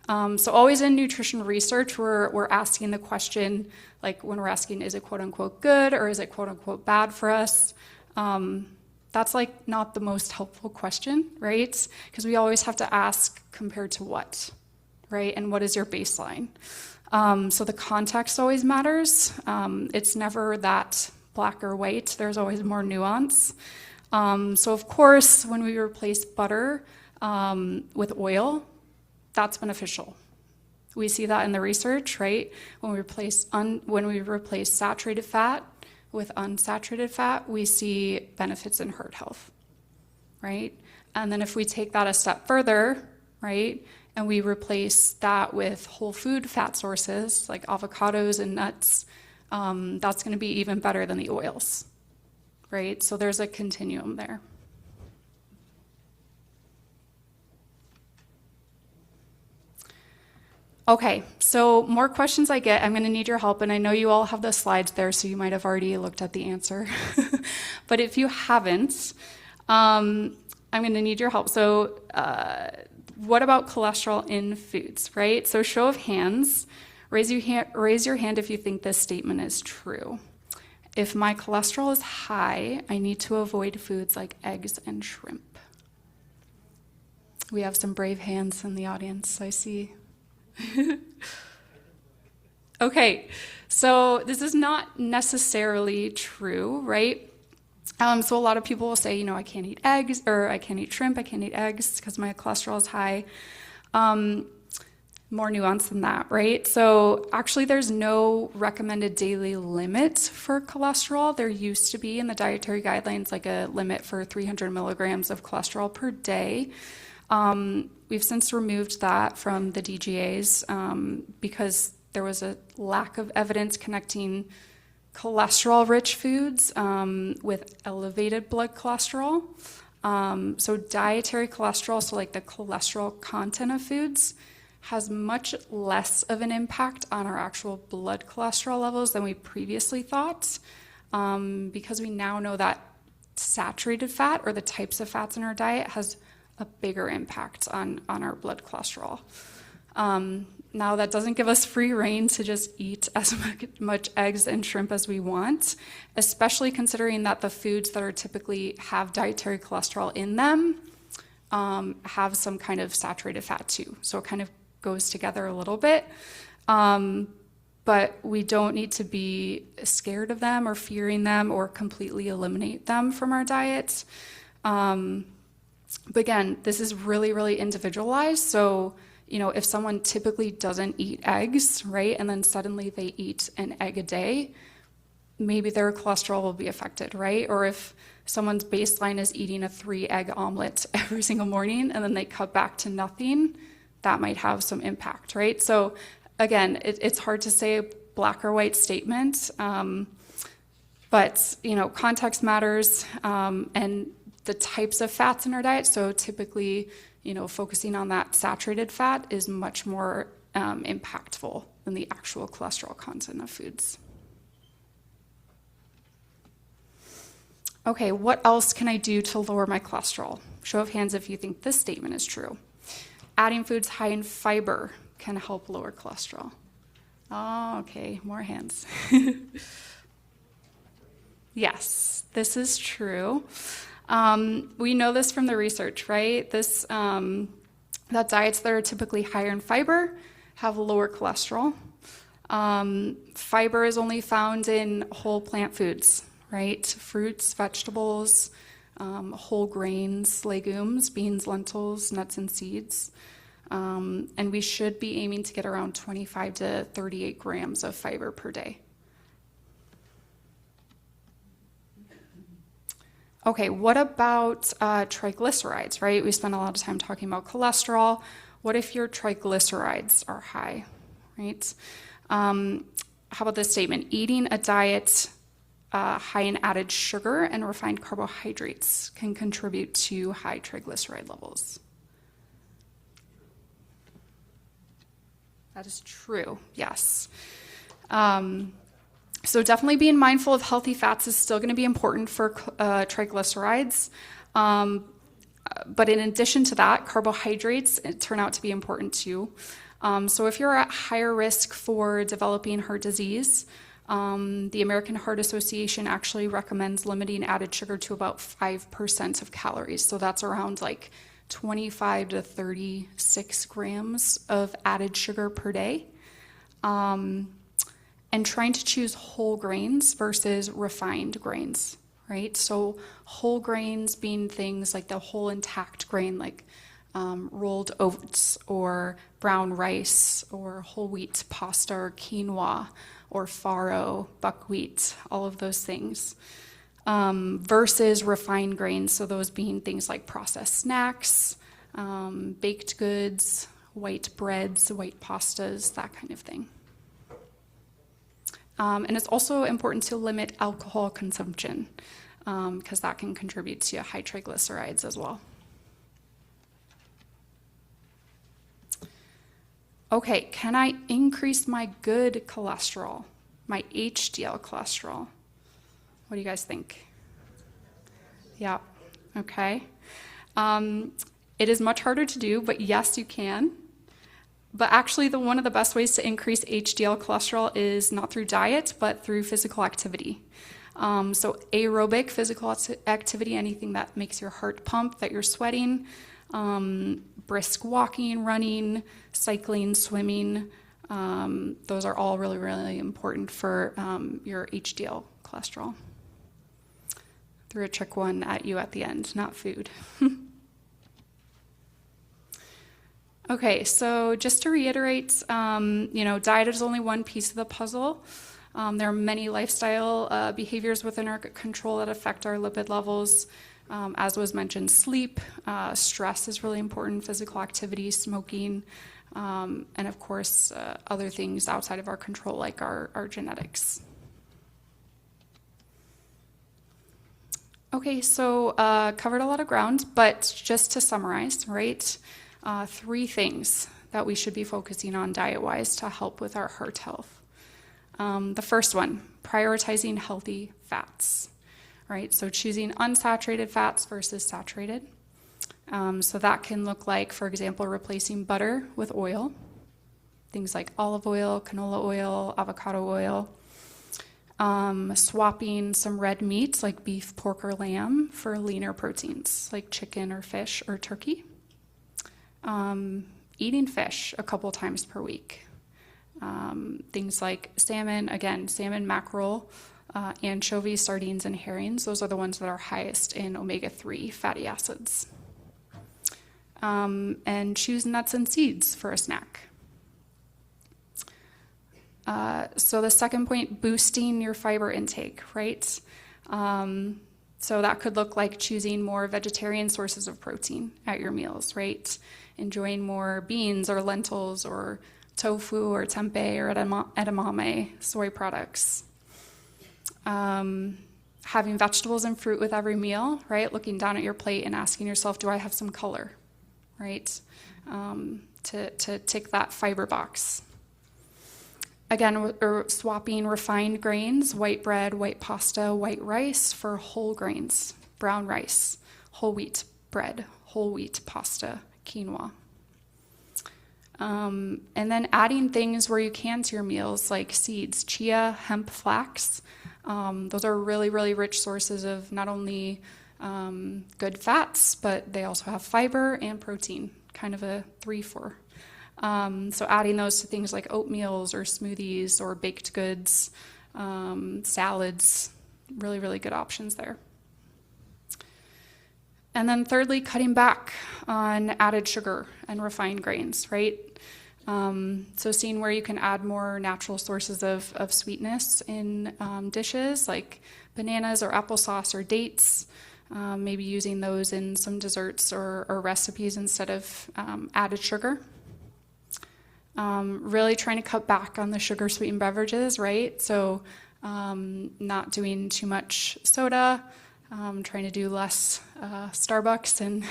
S3: So always in nutrition research, we're asking the question, like when we're asking, is it quote unquote good or is it quote unquote bad for us? That's like not the most helpful question, right? Because we always have to ask compared to what, right? And what is your baseline? So the context always matters. It's never that black or white. There's always more nuance. So of course, when we replace butter with oil, that's beneficial. We see that in the research, right? When we replace saturated fat with unsaturated fat, we see benefits in heart health, right? And then if we take that a step further, right, and we replace that with whole food fat sources like avocados and nuts, that's going to be even better than the oils, right? So there's a continuum there. Okay, so more questions I get, I'm going to need your help, and I know you all have the slides there, so you might have already looked at the answer. But if you haven't, I'm going to need your help. So what about cholesterol in foods, right? So show of hands, raise your hand if you think this statement is true. If my cholesterol is high, I need to avoid foods like eggs and shrimp. We have some brave hands in the audience, I see. Okay, so this is not necessarily true, right? So a lot of people will say, I can't eat eggs, or I can't eat shrimp, I can't eat eggs because my cholesterol is high. More nuance than that, right? So actually there's no recommended daily limit for cholesterol. There used to be in the dietary guidelines like a limit for 300 milligrams of cholesterol per day. We've since removed that from the DGAs because there was a lack of evidence connecting cholesterol-rich foods with elevated blood cholesterol. So dietary cholesterol, so like the cholesterol content of foods, has much less of an impact on our actual blood cholesterol levels than we previously thought, because we now know that saturated fat, or the types of fats in our diet, has a bigger impact on our blood cholesterol. Now, that doesn't give us free rein to just eat as much eggs and shrimp as we want, especially considering that the foods that are typically have dietary cholesterol in them have some kind of saturated fat too. So it kind of goes together a little bit. But we don't need to be scared of them or fearing them or completely eliminate them from our diet. But again, this is really, really individualized. So, if someone typically doesn't eat eggs, right, and then suddenly they eat an egg a day, maybe their cholesterol will be affected, right? Or if someone's baseline is eating a 3-egg omelet every single morning and then they cut back to nothing, that might have some impact, right? So again, it's hard to say a black or white statement, but, context matters, and the types of fats in our diet. So typically, focusing on that saturated fat is much more impactful than the actual cholesterol content of foods. Okay, what else can I do to lower my cholesterol? Show of hands if you think this statement is true. Adding foods high in fiber can help lower cholesterol. Oh, okay, more hands. Yes, this is true. We know this from the research, right? That diets that are typically higher in fiber have lower cholesterol. Fiber is only found in whole plant foods, right? Fruits, vegetables, whole grains, legumes, beans, lentils, nuts, and seeds. And we should be aiming to get around 25 to 38 grams of fiber per day. Okay, what about triglycerides, right? We spend a lot of time talking about cholesterol. What if your triglycerides are high, right? How about this statement? Eating a diet high in added sugar and refined carbohydrates can contribute to high triglyceride levels. That is true, yes. So definitely being mindful of healthy fats is still going to be important for triglycerides. But in addition to that, carbohydrates turn out to be important too. So if you're at higher risk for developing heart disease, the American Heart Association actually recommends limiting added sugar to about 5% of calories. So that's around like 25 to 36 grams of added sugar per day. And trying to choose whole grains versus refined grains, right? So whole grains being things like the whole intact grain, like rolled oats or brown rice or whole wheat pasta or quinoa or farro, buckwheat, all of those things. Versus refined grains, so those being things like processed snacks, baked goods, white breads, white pastas, that kind of thing. And it's also important to limit alcohol consumption because that can contribute to high triglycerides as well. Okay, can I increase my good cholesterol, my HDL cholesterol? What do you guys think? Yeah, okay. It is much harder to do, but yes, you can. But actually, one of the best ways to increase HDL cholesterol is not through diet, but through physical activity. So aerobic physical activity, anything that makes your heart pump, that you're sweating, brisk walking, running, cycling, swimming, those are all really, really important for your HDL cholesterol. Threw a trick one at you at the end, not food. Okay, so just to reiterate, diet is only one piece of the puzzle. There are many lifestyle behaviors within our control that affect our lipid levels. As was mentioned, sleep, stress is really important, physical activity, smoking, and of course, other things outside of our control like our genetics. Okay, so covered a lot of ground, but just to summarize, right? 3 things that we should be focusing on diet-wise to help with our heart health. The first one, prioritizing healthy fats, right? So choosing unsaturated fats versus saturated. So that can look like, for example, replacing butter with oil, things like olive oil, canola oil, avocado oil. Swapping some red meats like beef, pork, or lamb for leaner proteins like chicken or fish or turkey. Eating fish a couple times per week. Things like salmon, mackerel, anchovies, sardines, and herrings. Those are the ones that are highest in omega-3 fatty acids. And choose nuts and seeds for a snack. So the second point, boosting your fiber intake, right? So that could look like choosing more vegetarian sources of protein at your meals, right? Enjoying more beans or lentils or tofu or tempeh or edamame, soy products. Having vegetables and fruit with every meal, right? Looking down at your plate and asking yourself, do I have some color, right? To tick that fiber box. Again, swapping refined grains, white bread, white pasta, white rice for whole grains, brown rice, whole wheat bread, whole wheat pasta, quinoa. And then adding things where you can to your meals like seeds, chia, hemp, flax. Those are really, really rich sources of not only good fats, but they also have fiber and protein, kind of a 3-for. So adding those to things like oatmeals or smoothies or baked goods, salads, really, really good options there. And then thirdly, cutting back on added sugar and refined grains, right? So seeing where you can add more natural sources of sweetness in dishes like bananas or applesauce or dates, maybe using those in some desserts or recipes instead of added sugar. Really trying to cut back on the sugar-sweetened beverages, right? So not doing too much soda, trying to do less Starbucks and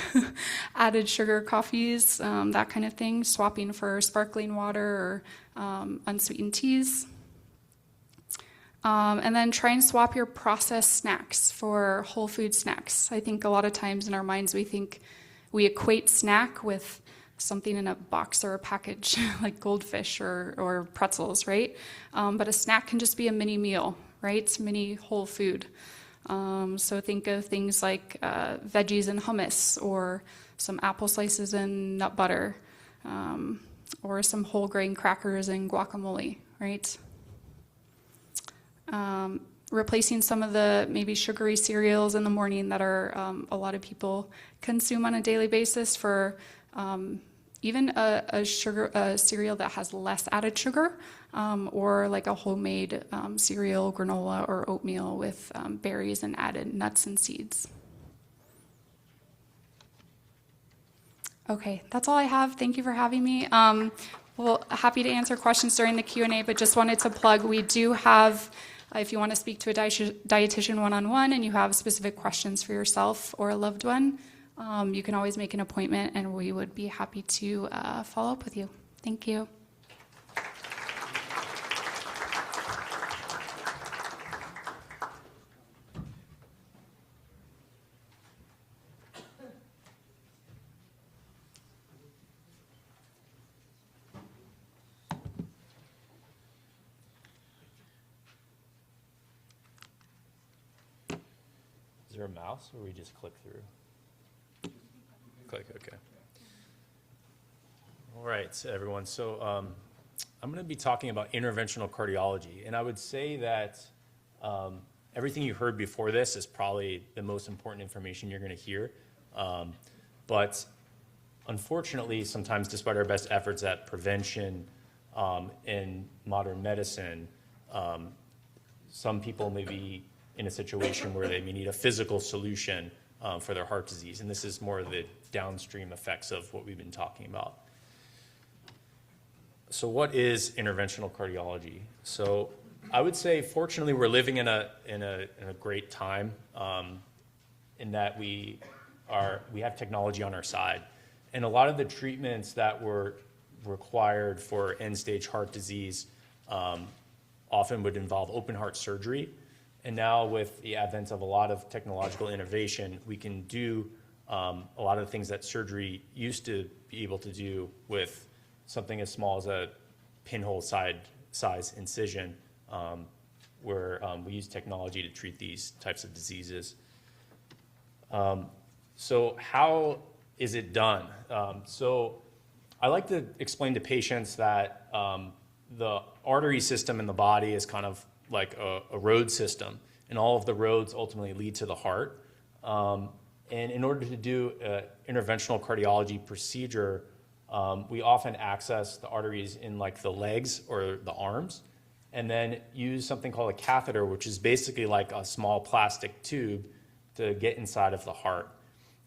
S3: added sugar coffees, that kind of thing, swapping for sparkling water or unsweetened teas. And then try and swap your processed snacks for whole food snacks. I think a lot of times in our minds we equate snack with something in a box or a package like goldfish or pretzels, right? But a snack can just be a mini meal, right? Mini whole food. So think of things like veggies and hummus, or some apple slices and nut butter, or some whole grain crackers and guacamole, right? Replacing some of the maybe sugary cereals in the morning that are a lot of people consume on a daily basis for even a cereal that has less added sugar, or like a homemade cereal, granola, or oatmeal with berries and added nuts and seeds. Okay, that's all I have. Thank you for having me. Well, happy to answer questions during the Q&A, but just wanted to plug, we do have, if you want to speak to a dietitian one-on-one and you have specific questions for yourself or a loved one, you can always make an appointment and we would be happy to follow up with you. Thank you.
S4: Is there a mouse, or we just click through? Click, okay. All right, everyone. So I'm going to be talking about interventional cardiology, and I would say that everything you heard before this is probably the most important information you're going to hear. But unfortunately, sometimes despite our best efforts at prevention in modern medicine, some people may be in a situation where they may need a physical solution for their heart disease. And this is more of the downstream effects of what we've been talking about. So what is interventional cardiology? So I would say, fortunately, we're living in a great time in that we have technology on our side. And a lot of the treatments that were required for end-stage heart disease often would involve open heart surgery. And now with the advent of a lot of technological innovation, we can do a lot of the things that surgery used to be able to do with something as small as a pinhole size incision, where we use technology to treat these types of diseases. So how is it done? So I like to explain to patients that the artery system in the body is kind of like a road system, and all of the roads ultimately lead to the heart. And in order to do an interventional cardiology procedure, we often access the arteries in like the legs or the arms, and then use something called a catheter, which is basically like a small plastic tube to get inside of the heart.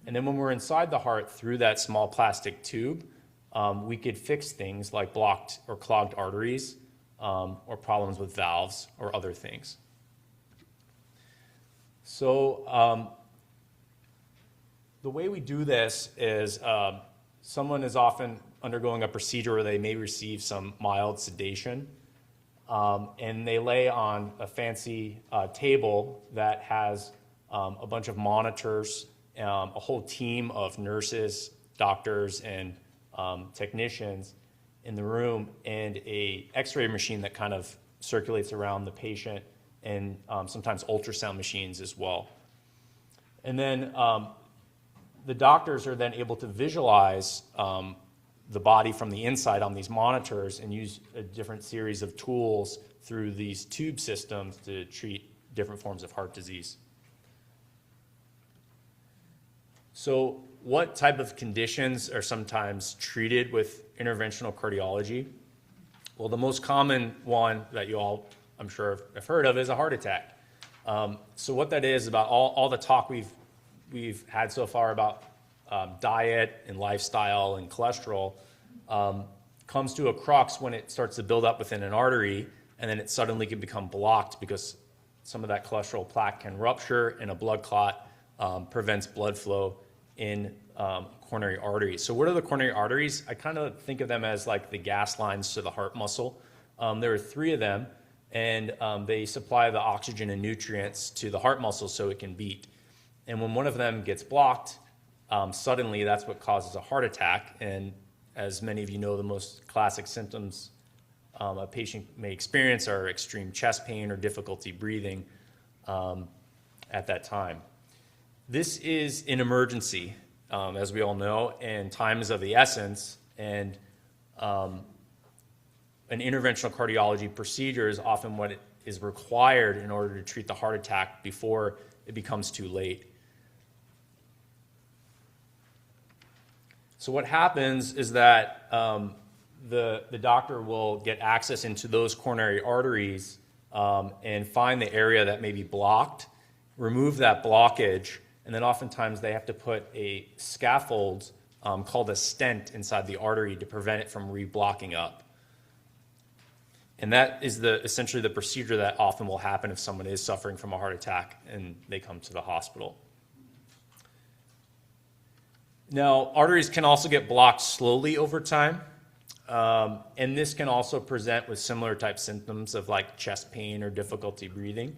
S4: And then when we're inside the heart through that small plastic tube, we could fix things like blocked or clogged arteries, or problems with valves or other things. So the way we do this is someone is often undergoing a procedure where they may receive some mild sedation, and they lay on a fancy table that has a bunch of monitors, a whole team of nurses, doctors, and technicians in the room, and a x-ray machine that kind of circulates around the patient, and sometimes ultrasound machines as well. And then the doctors are then able to visualize the body from the inside on these monitors and use a different series of tools through these tube systems to treat different forms of heart disease. So what type of conditions are sometimes treated with interventional cardiology? Well, the most common one that you all, I'm sure, have heard of is a heart attack. So what that is, about all the talk we've had so far about diet and lifestyle and cholesterol comes to a crux when it starts to build up within an artery, and then it suddenly can become blocked because some of that cholesterol plaque can rupture, and a blood clot prevents blood flow in coronary arteries. So what are the coronary arteries? I kind of think of them as like the gas lines to the heart muscle. There are 3 of them, and they supply the oxygen and nutrients to the heart muscle so it can beat. And when one of them gets blocked, suddenly that's what causes a heart attack. And as many of you know, the most classic symptoms a patient may experience are extreme chest pain or difficulty breathing at that time. This is an emergency, as we all know, and time is of the essence, and an interventional cardiology procedure is often what is required in order to treat the heart attack before it becomes too late. So what happens is that the doctor will get access into those coronary arteries and find the area that may be blocked, remove that blockage, and then oftentimes they have to put a scaffold called a stent inside the artery to prevent it from reblocking up. And that is essentially the procedure that often will happen if someone is suffering from a heart attack and they come to the hospital. Now, arteries can also get blocked slowly over time, and this can also present with similar type symptoms of like chest pain or difficulty breathing.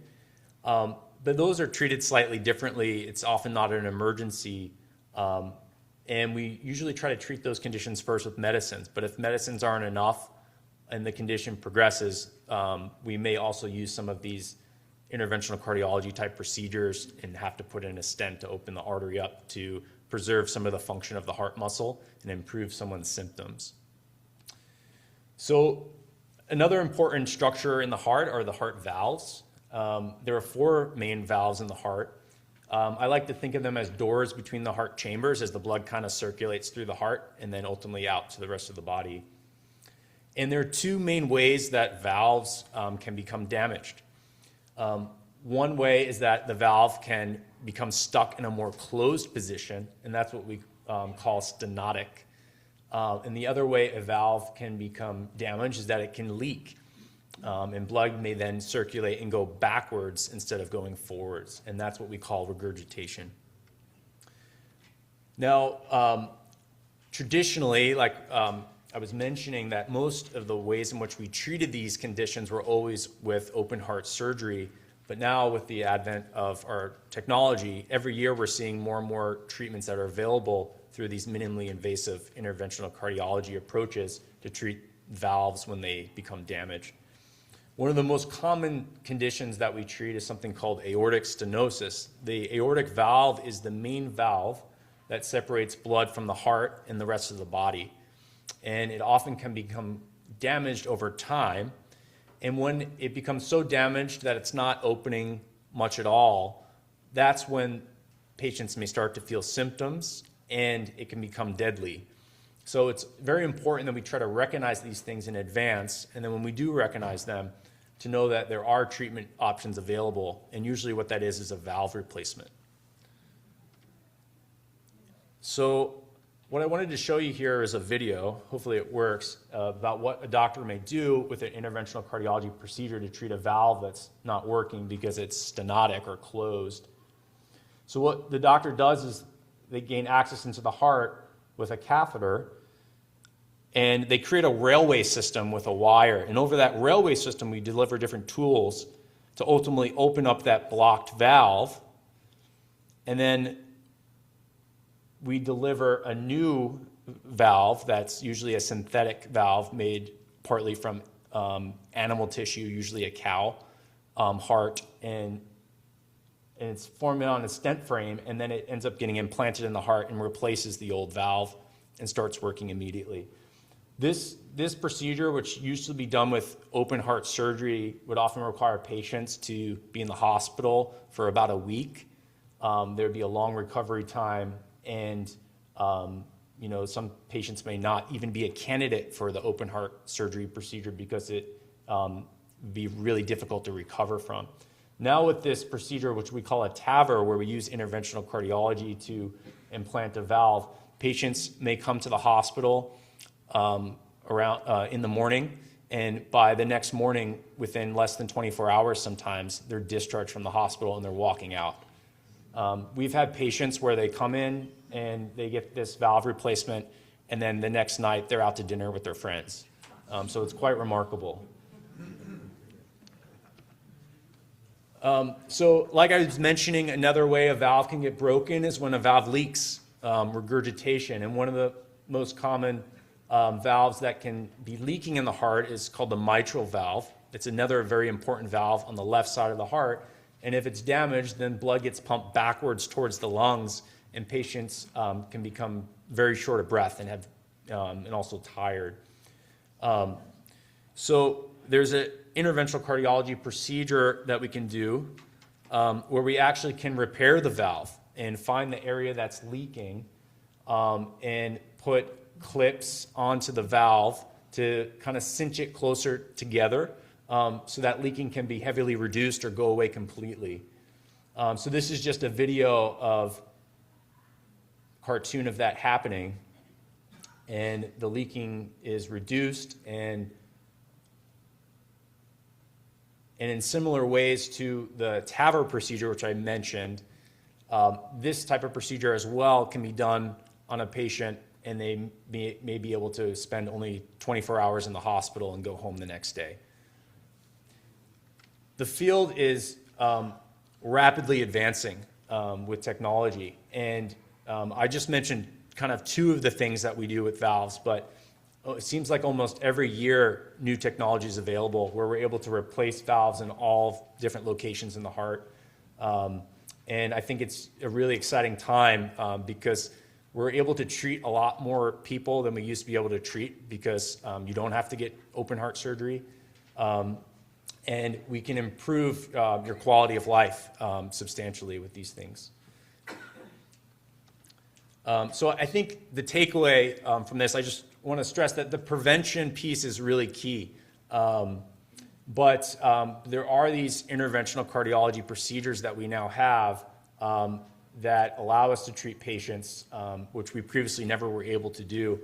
S4: But those are treated slightly differently. It's often not an emergency, and we usually try to treat those conditions first with medicines. But if medicines aren't enough and the condition progresses, we may also use some of these interventional cardiology type procedures and have to put in a stent to open the artery up to preserve some of the function of the heart muscle and improve someone's symptoms. So another important structure in the heart are the heart valves. There are 4 main valves in the heart. I like to think of them as doors between the heart chambers as the blood kind of circulates through the heart and then ultimately out to the rest of the body. And there are 2 main ways that valves can become damaged. One way is that the valve can become stuck in a more closed position, and that's what we call stenotic. And the other way a valve can become damaged is that it can leak, and blood may then circulate and go backwards instead of going forwards, and that's what we call regurgitation. Now, traditionally, like I was mentioning, that most of the ways in which we treated these conditions were always with open heart surgery. But now with the advent of our technology, every year we're seeing more and more treatments that are available through these minimally invasive interventional cardiology approaches to treat valves when they become damaged. One of the most common conditions that we treat is something called aortic stenosis. The aortic valve is the main valve that separates blood from the heart and the rest of the body. And it often can become damaged over time. And when it becomes so damaged that it's not opening much at all, that's when patients may start to feel symptoms and it can become deadly. So it's very important that we try to recognize these things in advance, and then when we do recognize them, to know that there are treatment options available, and usually what that is a valve replacement. So what I wanted to show you here is a video, hopefully it works, about what a doctor may do with an interventional cardiology procedure to treat a valve that's not working because it's stenotic or closed. So what the doctor does is they gain access into the heart with a catheter, and they create a railway system with a wire. And over that railway system, we deliver different tools to ultimately open up that blocked valve. And then we deliver a new valve that's usually a synthetic valve made partly from animal tissue, usually a cow heart, and it's formed on a stent frame, and then it ends up getting implanted in the heart and replaces the old valve and starts working immediately. This procedure, which used to be done with open heart surgery, would often require patients to be in the hospital for about a week. There'd be a long recovery time, and some patients may not even be a candidate for the open heart surgery procedure because it be really difficult to recover from. Now with this procedure, which we call a TAVR, where we use interventional cardiology to implant a valve, patients may come to the hospital in the morning, And by the next morning, within less than 24 hours sometimes, they're discharged from the hospital and they're walking out. We've had patients where they come in and they get this valve replacement, and then the next night they're out to dinner with their friends. So it's quite remarkable. So like I was mentioning, another way a valve can get broken is when a valve leaks, regurgitation. And one of the most common valves that can be leaking in the heart is called the mitral valve. It's another very important valve on the left side of the heart. And if it's damaged, then blood gets pumped backwards towards the lungs, and patients can become very short of breath and have and also tired. So there's an interventional cardiology procedure that we can do where we actually can repair the valve and find the area that's leaking and put clips onto the valve to kind of cinch it closer together so that leaking can be heavily reduced or go away completely. So this is just a video of cartoon of that happening, and the leaking is reduced, and in similar ways to the TAVR procedure, which I mentioned, this type of procedure as well can be done on a patient, and they may be able to spend only 24 hours in the hospital and go home the next day. The field is rapidly advancing with technology, and I just mentioned kind of two of the things that we do with valves, but it seems like almost every year new technology is available where we're able to replace valves in all different locations in the heart. And I think it's a really exciting time because we're able to treat a lot more people than we used to be able to treat because you don't have to get open heart surgery. And we can improve your quality of life substantially with these things. So I think the takeaway from this, I just want to stress that the prevention piece is really key. But there are these interventional cardiology procedures that we now have that allow us to treat patients, which we previously never were able to do.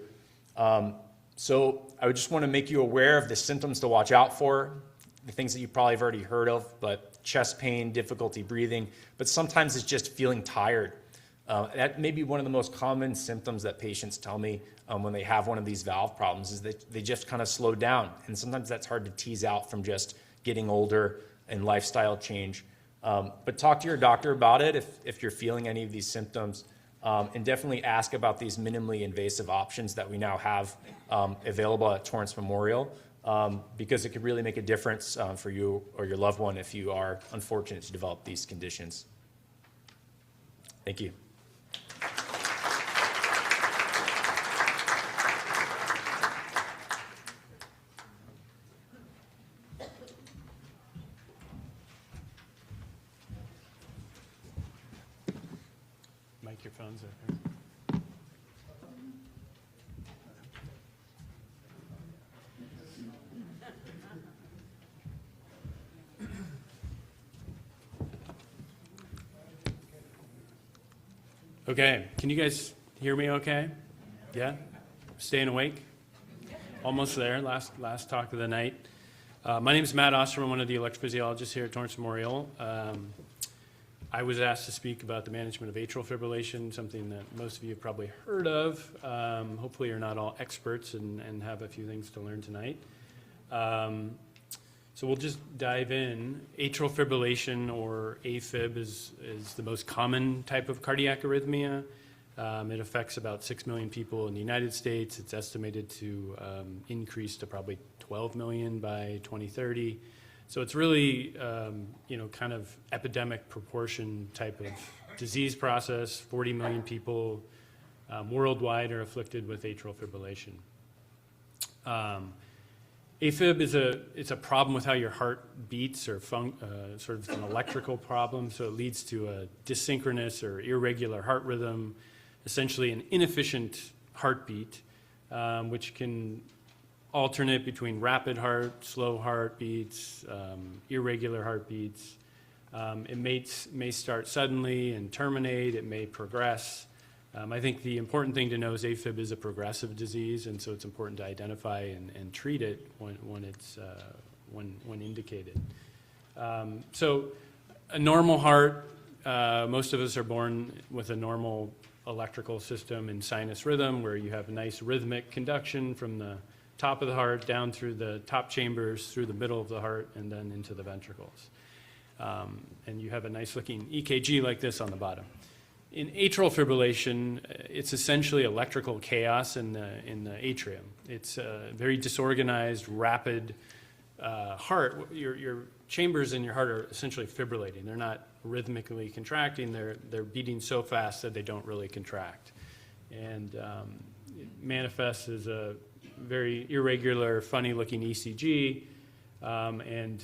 S4: So I would just want to make you aware of the symptoms to watch out for, the things that you probably have already heard of, but chest pain, difficulty breathing, but sometimes it's just feeling tired. That may be one of the most common symptoms that patients tell me when they have one of these valve problems is that they just kind of slow down. And sometimes that's hard to tease out from just getting older and lifestyle change. But talk to your doctor about it if you're feeling any of these symptoms. And definitely ask about these minimally invasive options that we now have available at Torrance Memorial because it could really make a difference for you or your loved one if you are unfortunate to develop these conditions. Thank you.
S5: Microphones are here. Okay, can you guys hear me okay? Yeah? Staying awake? Almost there, last talk of the night. My name is Matt Oster. I'm one of the electrophysiologists here at Torrance Memorial. I was asked to speak about the management of atrial fibrillation, something that most of you have probably heard of. Hopefully you're not all experts and have a few things to learn tonight. So we'll just dive in. Atrial fibrillation, or AFib, is the most common type of cardiac arrhythmia. It affects about 6 million people in the United States. It's estimated to increase to probably 12 million by 2030. So it's really, kind of epidemic proportion type of disease process. 40 million people worldwide are afflicted with atrial fibrillation. AFib it's a problem with how your heart beats, or sort of an electrical problem. So it leads to a dysynchronous or irregular heart rhythm, essentially an inefficient heartbeat, which can alternate between rapid heart, slow heartbeats, irregular heartbeats. It may start suddenly and terminate. It may progress. I think the important thing to know is AFib is a progressive disease, and so it's important to identify and treat it when it's when indicated. So a normal heart, most of us are born with a normal electrical system in sinus rhythm, where you have a nice rhythmic conduction from the top of the heart down through the top chambers, through the middle of the heart, and then into the ventricles. And you have a nice looking EKG like this on the bottom. In atrial fibrillation, it's essentially electrical chaos in the atrium. It's a very disorganized, rapid heart. Your chambers in your heart are essentially fibrillating. They're not rhythmically contracting. They're beating so fast that they don't really contract. And it manifests as a very irregular, funny-looking ECG, and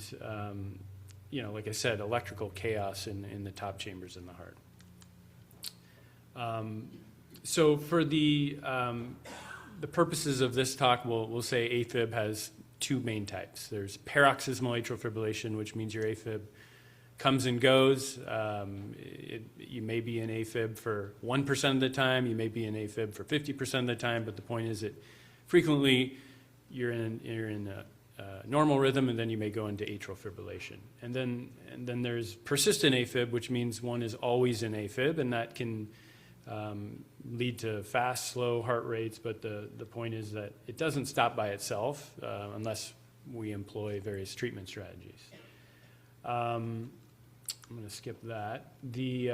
S5: like I said, electrical chaos in the top chambers in the heart. So for the purposes of this talk, we'll say AFib has two main types. There's paroxysmal atrial fibrillation, which means your AFib comes and goes. You may be in AFib for 1% of the time, you may be in AFib for 50% of the time, but the point is that frequently you're in a normal rhythm, and then you may go into atrial fibrillation. And then there's persistent AFib, which means one is always in AFib, and that can lead to fast, slow heart rates, but the point is that it doesn't stop by itself unless we employ various treatment strategies. I'm going to skip that. The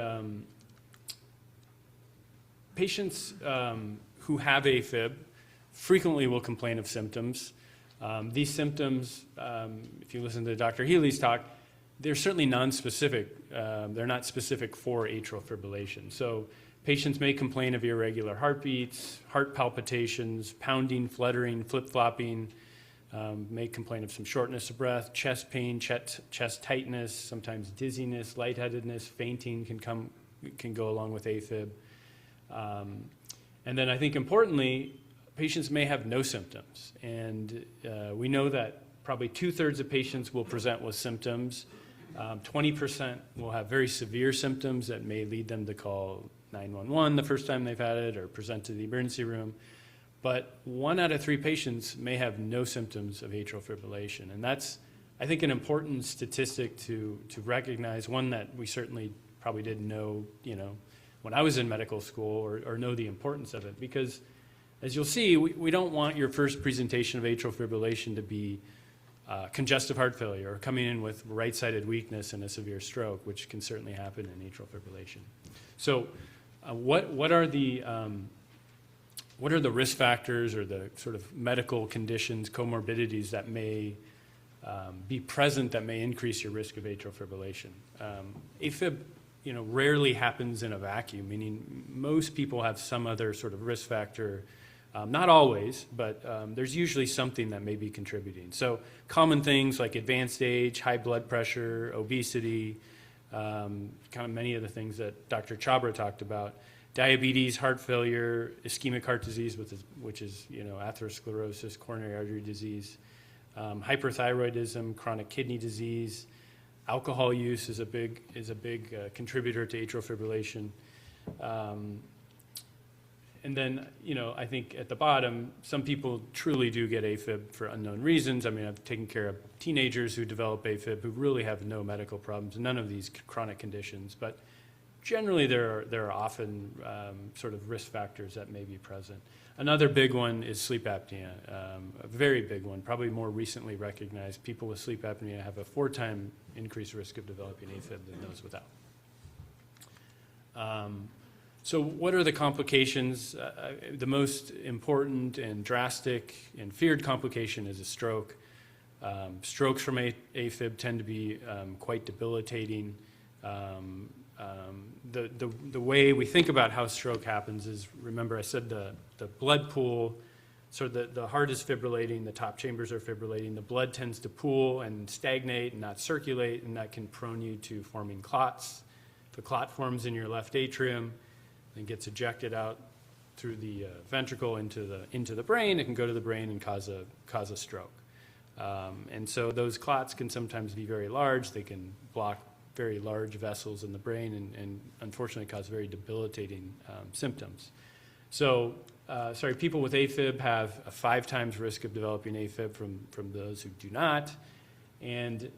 S5: patients who have AFib frequently will complain of symptoms. These symptoms, if you listen to Dr. Healy's talk, they're certainly nonspecific. They're not specific for atrial fibrillation. So patients may complain of irregular heartbeats, heart palpitations, pounding, fluttering, flip-flopping, may complain of some shortness of breath, chest pain, chest tightness, sometimes dizziness, lightheadedness, fainting can go along with AFib. And then I think importantly, patients may have no symptoms. And we know that probably 2/3 of patients will present with symptoms. 20% will have very severe symptoms that may lead them to call 911 the first time they've had it or present to the emergency room. But 1 out of 3 patients may have no symptoms of atrial fibrillation. And that's, I think, an important statistic to recognize, one that we certainly probably didn't know, when I was in medical school or know the importance of it. Because as you'll see, we don't want your first presentation of atrial fibrillation to be congestive heart failure or coming in with right-sided weakness and a severe stroke, which can certainly happen in atrial fibrillation. So what are the risk factors or the sort of medical conditions, comorbidities that may be present that may increase your risk of atrial fibrillation? AFib, rarely happens in a vacuum, meaning most people have some other sort of risk factor. Not always, but there's usually something that may be contributing. So common things like advanced age, high blood pressure, obesity, kind of many of the things that Dr. Chabra talked about, diabetes, heart failure, ischemic heart disease, which is atherosclerosis, coronary artery disease, hyperthyroidism, chronic kidney disease, alcohol use is a big contributor to atrial fibrillation. And then, I think at the bottom, some people truly do get AFib for unknown reasons. I mean, I've taken care of teenagers who develop AFib who really have no medical problems, none of these chronic conditions. But generally, there are often sort of risk factors that may be present. Another big one is sleep apnea, a very big one, probably more recently recognized. People with sleep apnea have a 4-time increased risk of developing AFib than those without. So what are the complications? The most important and drastic and feared complication is a stroke. Strokes from AFib tend to be quite debilitating. The way we think about how stroke happens is, remember I said the blood pool, so the heart is fibrillating, the top chambers are fibrillating, the blood tends to pool and stagnate and not circulate, and that can prone you to forming clots. If a clot forms in your left atrium, and gets ejected out through the ventricle into the brain, it can go to the brain and cause a stroke. And so those clots can sometimes be very large. They can block very large vessels in the brain and unfortunately cause very debilitating symptoms. So, people with AFib have a 5 times risk of developing AFib from those who do not. And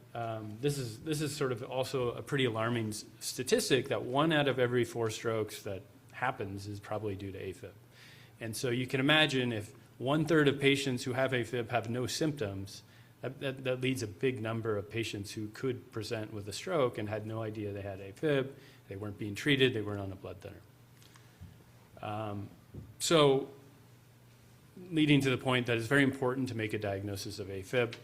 S5: this is sort of also a pretty alarming statistic that 1 out of every 4 strokes that happens is probably due to AFib. And so you can imagine if 1/3 of patients who have AFib have no symptoms, that leads a big number of patients who could present with a stroke and had no idea they had AFib, they weren't being treated, they weren't on a blood thinner. So leading to the point that it's very important to make a diagnosis of AFib.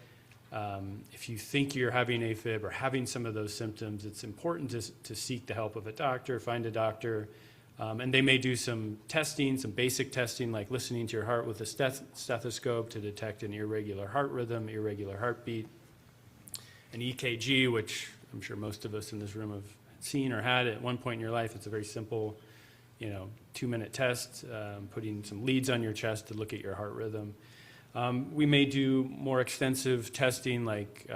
S5: If you think you're having AFib or having some of those symptoms, it's important to seek the help of a doctor, find a doctor, and they may do some testing, some basic testing like listening to your heart with a stethoscope to detect an irregular heart rhythm, irregular heartbeat, an EKG, which I'm sure most of us in this room have seen or had at one point in your life. It's a very simple, 2-minute test, putting some leads on your chest to look at your heart rhythm. We may do more extensive testing like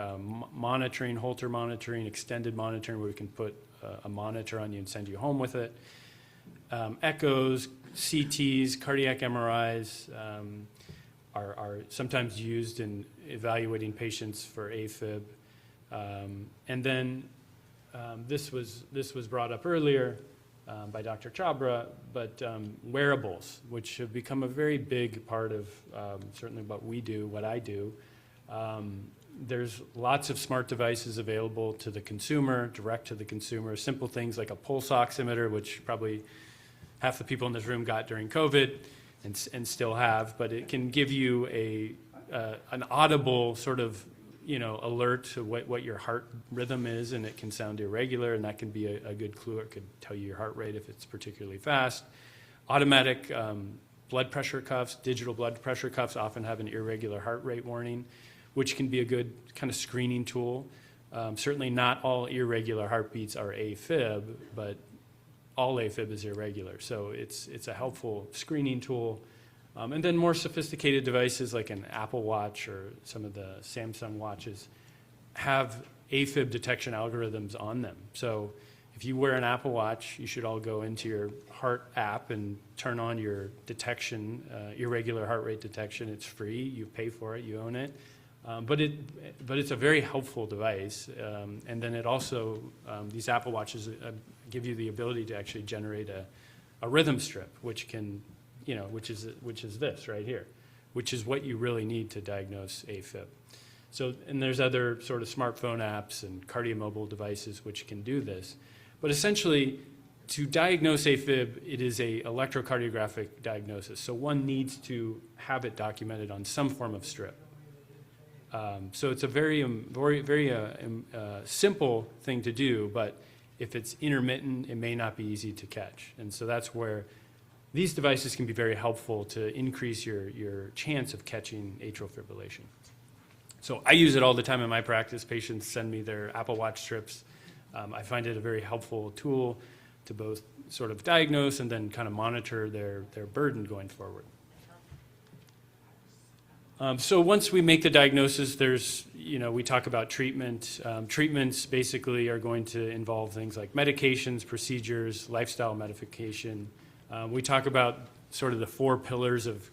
S5: monitoring, Holter monitoring, extended monitoring, where we can put a monitor on you and send you home with it. Echoes, CTs, cardiac MRIs are sometimes used in evaluating patients for AFib. And then this was brought up earlier by Dr. Chabra, but wearables, which have become a very big part of certainly what I do. There's lots of smart devices available to the consumer, direct to the consumer, simple things like a pulse oximeter, which probably half the people in this room got during COVID and still have, but it can give you an audible sort of alert to what your heart rhythm is, and it can sound irregular, and that can be a good clue. It could tell you your heart rate if it's particularly fast. Automatic blood pressure cuffs, digital blood pressure cuffs often have an irregular heart rate warning, which can be a good kind of screening tool. Certainly not all irregular heartbeats are AFib, but all AFib is irregular. So it's a helpful screening tool. And then more sophisticated devices like an Apple Watch or some of the Samsung watches have AFib detection algorithms on them. So if you wear an Apple Watch, you should all go into your heart app and turn on your detection, irregular heart rate detection. It's free. You pay for it. You own it. But it's a very helpful device. And then it also, these Apple Watches give you the ability to actually generate a rhythm strip, which can, which is this right here, which is what you really need to diagnose AFib. So, and there's other sort of smartphone apps and cardiomobile devices which can do this. But essentially, to diagnose AFib, it is a electrocardiographic diagnosis. So one needs to have it documented on some form of strip. So it's a very simple thing to do, but if it's intermittent, it may not be easy to catch. And so that's where these devices can be very helpful to increase your chance of catching atrial fibrillation. So I use it all the time in my practice. Patients send me their Apple Watch strips. I find it a very helpful tool to both sort of diagnose and then kind of monitor their burden going forward. So once we make the diagnosis, there's, we talk about treatment. Treatments basically are going to involve things like medications, procedures, lifestyle modification. We talk about sort of the 4 pillars of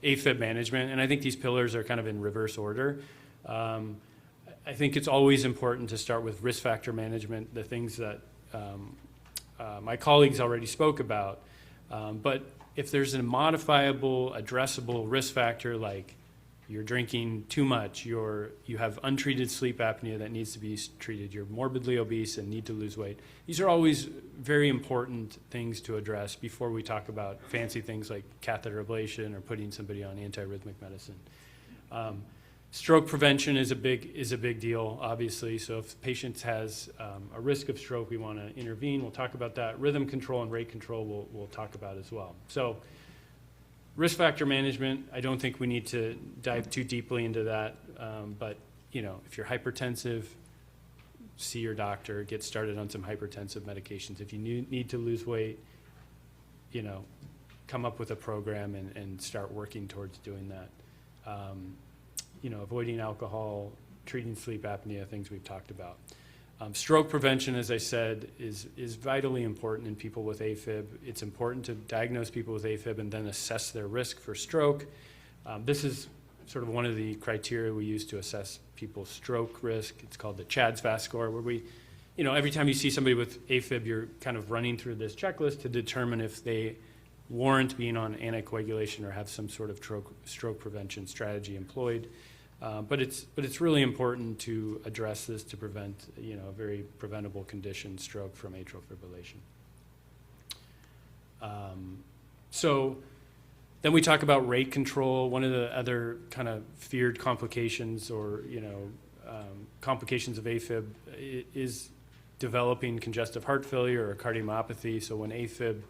S5: AFib management, and I think these pillars are kind of in reverse order. I think it's always important to start with risk factor management, the things that my colleagues already spoke about. But if there's a modifiable, addressable risk factor like you're drinking too much, you have untreated sleep apnea that needs to be treated, you're morbidly obese and need to lose weight. These are always very important things to address before we talk about fancy things like catheter ablation or putting somebody on antiarrhythmic medicine. Stroke prevention is a big deal, obviously. So if the patient has a risk of stroke, we want to intervene. We'll talk about that. Rhythm control and rate control we'll talk about as well. So risk factor management, I don't think we need to dive too deeply into that. But if you're hypertensive, see your doctor, get started on some hypertensive medications. If you need to lose weight, come up with a program and start working towards doing that. Avoiding alcohol, treating sleep apnea, things we've talked about. Stroke prevention, as I said, is vitally important in people with AFib. It's important to diagnose people with AFib and then assess their risk for stroke. This is sort of one of the criteria we use to assess people's stroke risk. It's called the CHADS-VAS score, where we, every time you see somebody with AFib, you're kind of running through this checklist to determine if they warrant being on anticoagulation or have some sort of stroke prevention strategy employed. But it's really important to address this to prevent, a very preventable condition, stroke from atrial fibrillation. So then we talk about rate control. One of the other kind of feared complications or, complications of AFib is developing congestive heart failure or cardiomyopathy. So when AFib,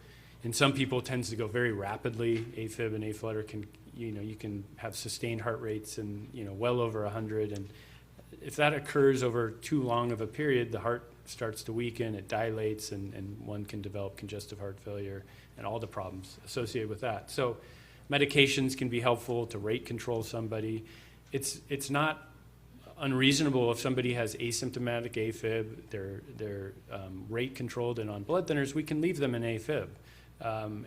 S5: in some people, tends to go very rapidly, AFib and A-flutter can, you can have sustained heart rates and, well over 100. And if that occurs over too long of a period, the heart starts to weaken, it dilates, and one can develop congestive heart failure and all the problems associated with that. So medications can be helpful to rate control somebody. It's not unreasonable if somebody has asymptomatic AFib, they're rate controlled and on blood thinners, we can leave them in AFib.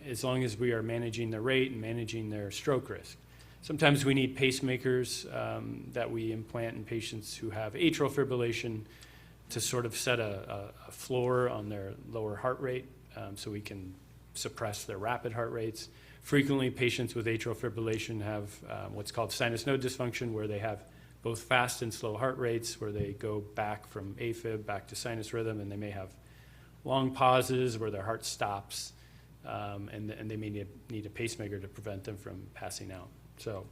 S5: As long as we are managing their rate and managing their stroke risk. Sometimes we need pacemakers that we implant in patients who have atrial fibrillation to sort of set a floor on their lower heart rate so we can suppress their rapid heart rates. Frequently, patients with atrial fibrillation have what's called sinus node dysfunction, where they have both fast and slow heart rates, where they go back from AFib back to sinus rhythm, and they may have long pauses where their heart stops. And they may need a pacemaker to prevent them from passing out. So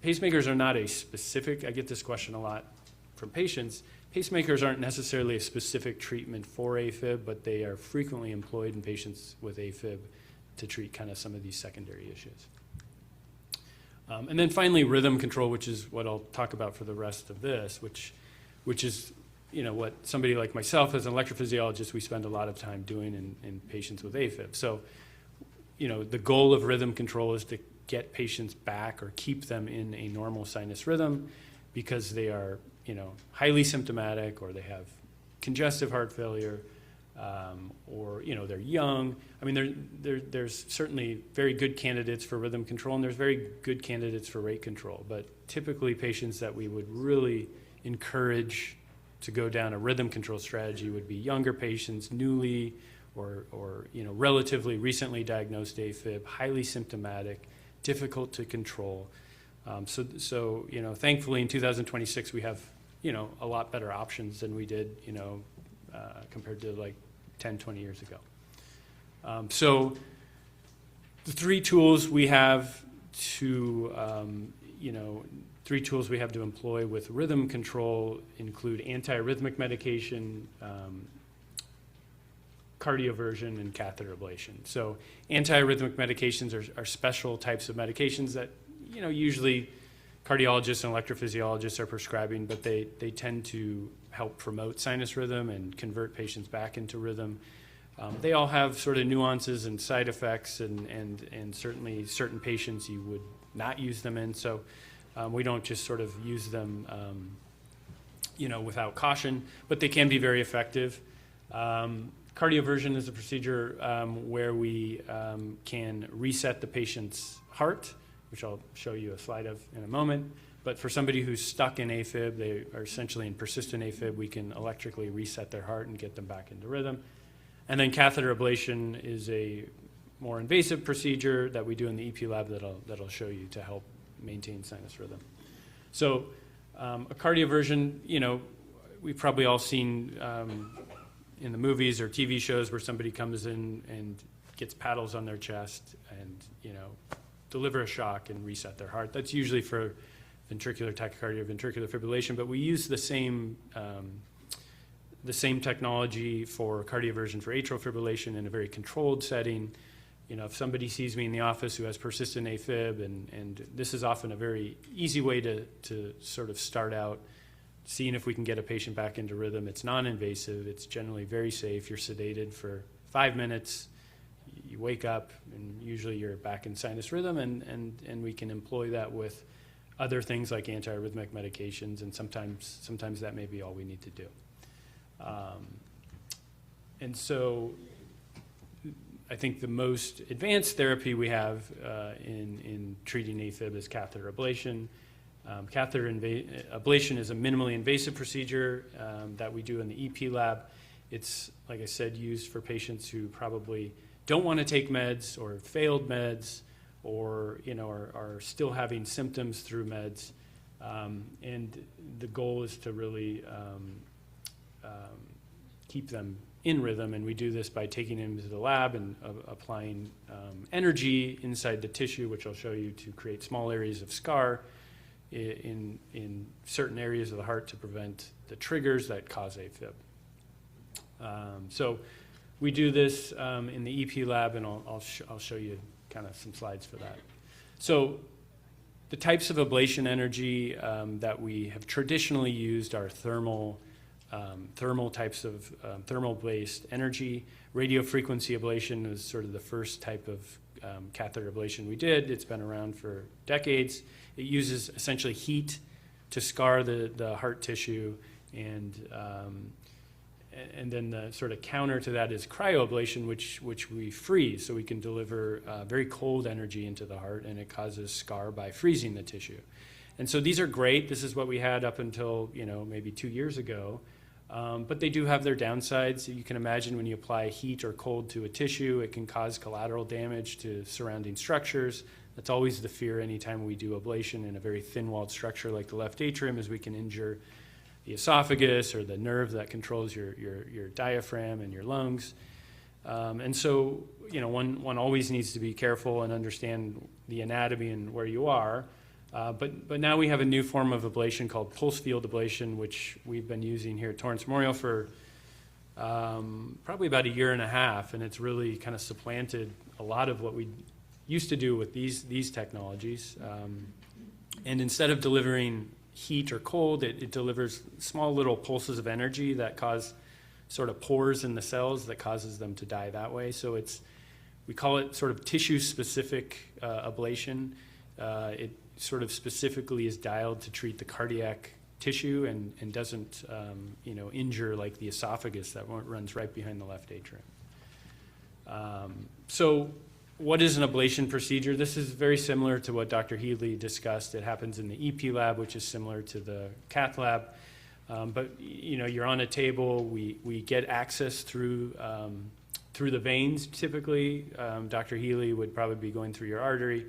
S5: pacemakers are not a specific, I get this question a lot from patients, pacemakers aren't necessarily a specific treatment for AFib, but they are frequently employed in patients with AFib to treat kind of some of these secondary issues. And then finally, rhythm control, which is what I'll talk about for the rest of this, which is what somebody like myself as an electrophysiologist, we spend a lot of time doing in patients with AFib. So, the goal of rhythm control is to get patients back or keep them in a normal sinus rhythm because they are, highly symptomatic or they have congestive heart failure or, they're young. I mean, there's certainly very good candidates for rhythm control and there's very good candidates for rate control. But typically patients that we would really encourage to go down a rhythm control strategy would be younger patients, newly or relatively recently diagnosed AFib, highly symptomatic, difficult to control. So thankfully in 2026 we have a lot better options than we did compared to like 10, 20 years ago. So the three tools we have to employ with rhythm control include antiarrhythmic medication, cardioversion, and catheter ablation. So antiarrhythmic medications are special types of medications that usually cardiologists and electrophysiologists are prescribing, but they tend to help promote sinus rhythm and convert patients back into rhythm. They all have sort of nuances and side effects, and certainly certain patients you would not use them in. So we don't just sort of use them, without caution, but they can be very effective. Cardioversion is a procedure where we can reset the patient's heart, which I'll show you a slide of in a moment. But for somebody who's stuck in AFib, they are essentially in persistent AFib, we can electrically reset their heart and get them back into rhythm. And then catheter ablation is a more invasive procedure that we do in the EP lab that I'll show you to help maintain sinus rhythm. So a cardioversion, we've probably all seen in the movies or TV shows where somebody comes in and gets paddles on their chest and, deliver a shock and reset their heart. That's usually for ventricular tachycardia or ventricular fibrillation, but we use the same technology for cardioversion for atrial fibrillation in a very controlled setting. If somebody sees me in the office who has persistent AFib, and this is often a very easy way to sort of start out seeing if we can get a patient back into rhythm. It's non-invasive. It's generally very safe. You're sedated for 5 minutes. You wake up, and usually you're back in sinus rhythm, and we can employ that with other things like antiarrhythmic medications, and sometimes that may be all we need to do. And so I think the most advanced therapy we have in treating AFib is catheter ablation. Catheter ablation is a minimally invasive procedure that we do in the EP lab. It's, like I said, used for patients who probably don't want to take meds or failed meds or are still having symptoms through meds. And the goal is to really keep them in rhythm, and we do this by taking them to the lab and applying energy inside the tissue, which I'll show you, to create small areas of scar in certain areas of the heart to prevent the triggers that cause AFib. So we do this in the EP lab, and I'll show you kind of some slides for that. So the types of ablation energy that we have traditionally used are thermal types of thermal-based energy. Radiofrequency ablation is sort of the first type of catheter ablation we did. It's been around for decades. It uses essentially heat to scar the heart tissue, and then the sort of counter to that is cryoablation, which we freeze, so we can deliver very cold energy into the heart, and it causes scar by freezing the tissue. And so these are great. This is what we had up until maybe 2 years ago. But they do have their downsides. You can imagine when you apply heat or cold to a tissue, it can cause collateral damage to surrounding structures. That's always the fear anytime we do ablation in a very thin-walled structure like the left atrium, is we can injure the esophagus or the nerve that controls your diaphragm and your lungs. And so, one always needs to be careful and understand the anatomy and where you are. But now we have a new form of ablation called pulse field ablation, which we've been using here at Torrance Memorial for probably about 1.5 years, and it's really kind of supplanted a lot of what we used to do with these technologies. And instead of delivering heat or cold, it delivers small little pulses of energy that cause sort of pores in the cells that causes them to die that way. So we call it sort of tissue-specific ablation. It sort of specifically is dialed to treat the cardiac tissue and doesn't injure like the esophagus that runs right behind the left atrium. So what is an ablation procedure? This is very similar to what Dr. Healy discussed. It happens in the EP lab, which is similar to the cath lab. But you're on a table. We get access through the veins typically. Dr. Healy would probably be going through your artery.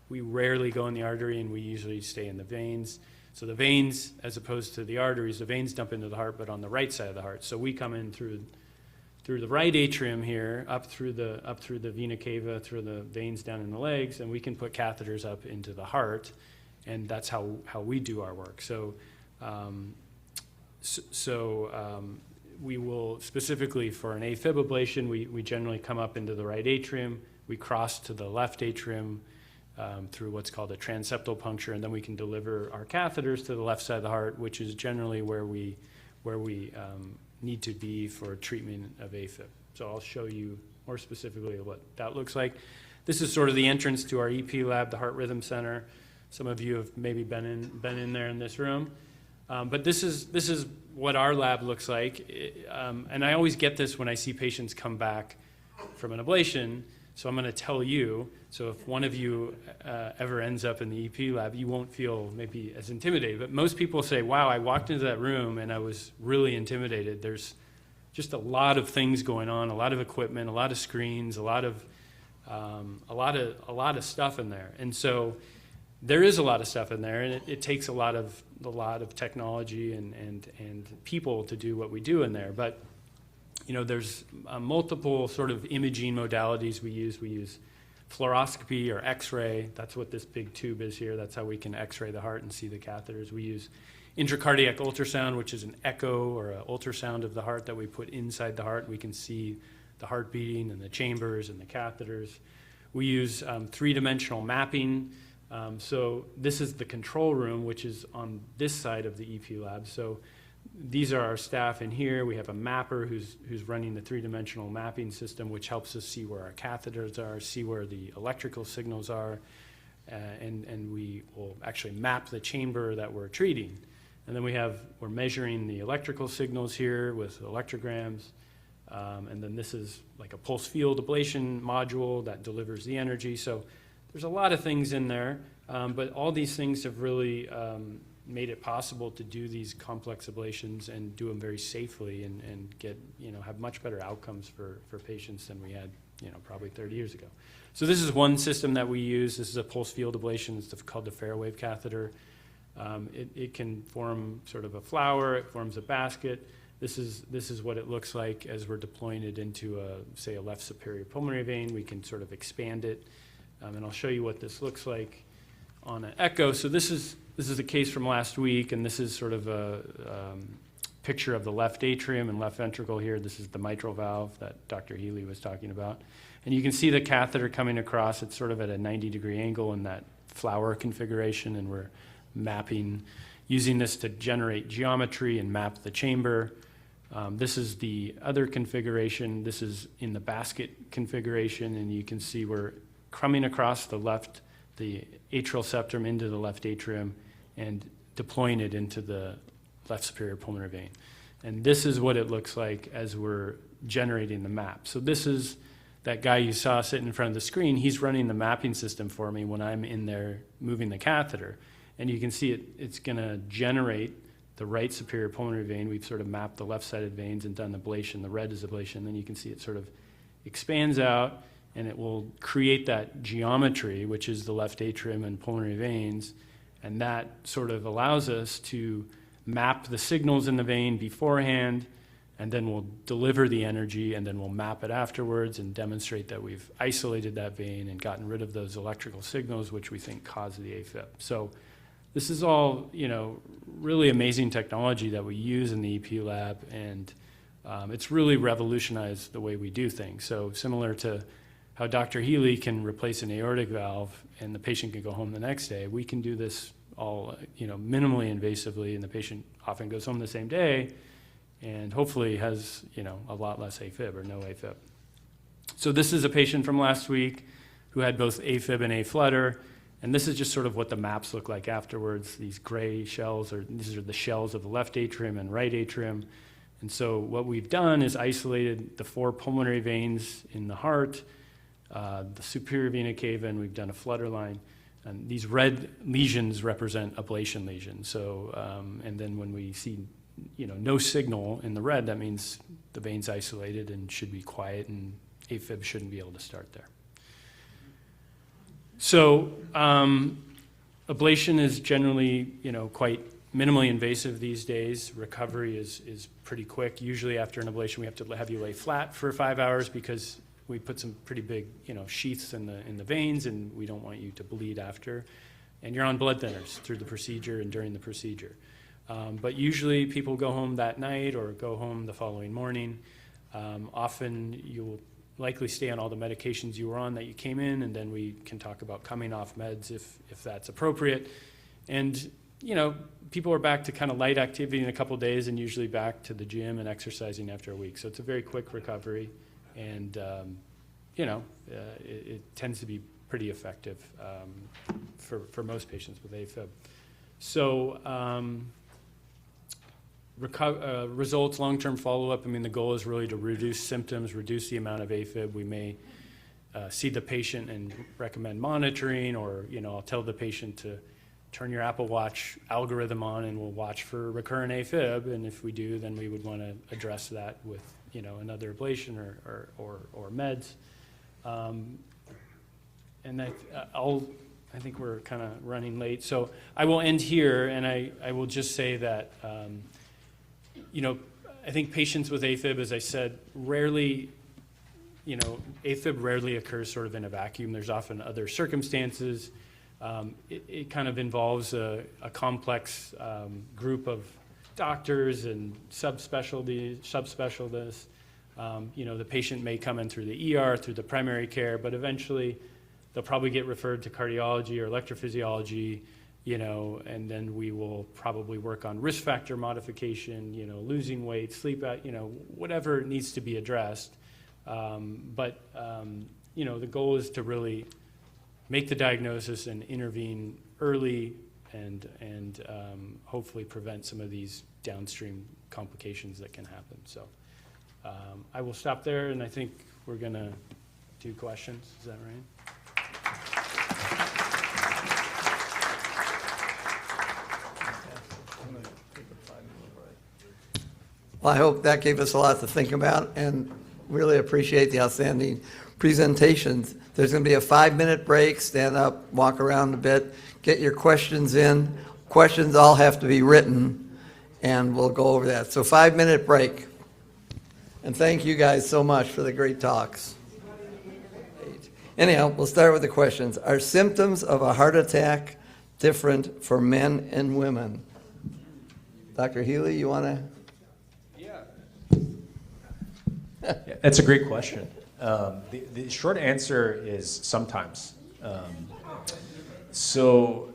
S5: We rarely go in the artery, and we usually stay in the veins. So the veins, as opposed to the arteries, the veins dump into the heart, but on the right side of the heart. So we come in through the right atrium here, up through the vena cava, through the veins down in the legs, and we can put catheters up into the heart, and that's how we do our work. So we will, specifically for an AFib ablation, we generally come up into the right atrium, we cross to the left atrium through what's called a transeptal puncture, and then we can deliver our catheters to the left side of the heart, which is generally where we need to be for treatment of AFib. So I'll show you more specifically what that looks like. This is sort of the entrance to our EP lab, the Heart Rhythm Center. Some of you have maybe been in there in this room. But this is what our lab looks like. And I always get this when I see patients come back from an ablation. So I'm going to tell you, so if one of you ever ends up in the EP lab, you won't feel maybe as intimidated. But most people say, wow, I walked into that room and I was really intimidated. There's just a lot of things going on, a lot of equipment, a lot of screens, a lot of stuff in there. And so there is a lot of stuff in there, and it takes a lot of technology and people to do what we do in there. But there's multiple sort of imaging modalities we use. We use fluoroscopy or X-ray. That's what this big tube is here. That's how we can X-ray the heart and see the catheters. We use intracardiac ultrasound, which is an echo or an ultrasound of the heart that we put inside the heart. We can see the heart beating and the chambers and the catheters. We use three-dimensional mapping. So this is the control room, which is on this side of the EP lab. So these are our staff in here. We have a mapper who's running the three-dimensional mapping system, which helps us see where our catheters are, see where the electrical signals are, and we will actually map the chamber that we're treating. And then we're measuring the electrical signals here with electrograms. And then this is like a pulse field ablation module that delivers the energy. So there's a lot of things in there, but all these things have really made it possible to do these complex ablations and do them very safely and get, have much better outcomes for patients than we had, probably 30 years ago. So this is one system that we use. This is a pulse field ablation. It's called the Fairwave catheter. It can form sort of a flower. It forms a basket. This is what it looks like as we're deploying it into say a left superior pulmonary vein. We can sort of expand it, and I'll show you what this looks like on an echo. So this is a case from last week, and this is sort of a picture of the left atrium and left ventricle here. This is the mitral valve that Dr. Healy was talking about, and you can see the catheter coming across. It's sort of at a 90-degree angle in that flower configuration, and we're mapping, using this to generate geometry and map the chamber. This is the other configuration. This is in the basket configuration, and you can see we're coming across the atrial septum into the left atrium and deploying it into the left superior pulmonary vein. And this is what it looks like as we're generating the map. So this is that guy you saw sitting in front of the screen. He's running the mapping system for me when I'm in there moving the catheter. And you can see it's going to generate the right superior pulmonary vein. We've sort of mapped the left-sided veins and done ablation. The red is ablation. Then you can see it sort of expands out, and it will create that geometry, which is the left atrium and pulmonary veins. And that sort of allows us to map the signals in the vein beforehand, and then we'll deliver the energy, and then we'll map it afterwards and demonstrate that we've isolated that vein and gotten rid of those electrical signals, which we think cause the AFib. So this is all, really amazing technology that we use in the EP lab, and it's really revolutionized the way we do things. So similar to how Dr. Healy can replace an aortic valve and the patient can go home the next day, we can do this all, minimally invasively, and the patient often goes home the same day and hopefully has, a lot less AFib or no AFib. So this is a patient from last week who had both AFib and aflutter. And this is just sort of what the maps look like afterwards. These gray shells, these are the shells of the left atrium and right atrium. And so what we've done is isolated the 4 pulmonary veins in the heart, the superior vena cava, and we've done a flutter line. And these red lesions represent ablation lesions. So, and then when we see, no signal in the red, that means the vein's isolated and should be quiet, and AFib shouldn't be able to start there. So ablation is generally, quite minimally invasive these days. Recovery is pretty quick. Usually after an ablation, we have to have you lay flat for 5 hours because we put some pretty big, sheaths in the veins, and we don't want you to bleed after. And you're on blood thinners through the procedure and during the procedure. But usually people go home that night or go home the following morning. Often you'll likely stay on all the medications you were on that you came in, and then we can talk about coming off meds if that's appropriate. And, people are back to kind of light activity in a couple of days and usually back to the gym and exercising after a week. So it's a very quick recovery, and, it tends to be pretty effective for most patients with AFib. So results, long-term follow-up, the goal is really to reduce symptoms, reduce the amount of AFib. We may see the patient and recommend monitoring, or, I'll tell the patient to turn your Apple Watch algorithm on and we'll watch for recurrent AFib. And if we do, then we would want to address that with, another ablation or meds. And I think we're kind of running late. So I will end here, and I will just say that, I think patients with AFib, as I said, rarely, AFib rarely occurs sort of in a vacuum. There's often other circumstances. It kind of involves a complex group of doctors and subspecialists. The patient may come in through the ER, through the primary care, but eventually they'll probably get referred to cardiology or electrophysiology, and then we will probably work on risk factor modification, losing weight, sleep out, whatever needs to be addressed. But the goal is to really make the diagnosis and intervene early and hopefully prevent some of these downstream complications that can happen. So I will stop there, and I think we're going to do questions. Is that right?
S1: Well, I hope that gave us a lot to think about, and really appreciate the outstanding presentations. There's going to be a 5-minute break. Stand up, walk around a bit, get your questions in. Questions all have to be written, and we'll go over that. So 5-minute break. And thank you guys so much for the great talks. Anyhow, we'll start with the questions. Are symptoms of a heart attack different for men and women? Dr. Healy, you want to?
S4: Yeah, that's a great question. The short answer is sometimes. So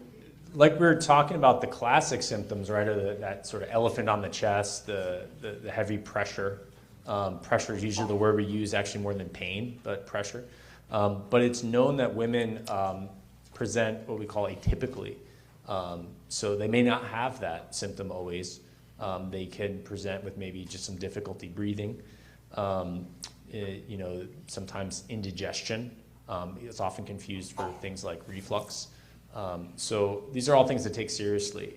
S4: like we were talking about the classic symptoms, right, or that sort of elephant on the chest, the heavy pressure. Pressure is usually the word we use, actually more than pain, but pressure. But it's known that women present what we call atypically. So they may not have that symptom always. They can present with maybe just some difficulty breathing. Sometimes indigestion. It's often confused for things like reflux. So these are all things to take seriously.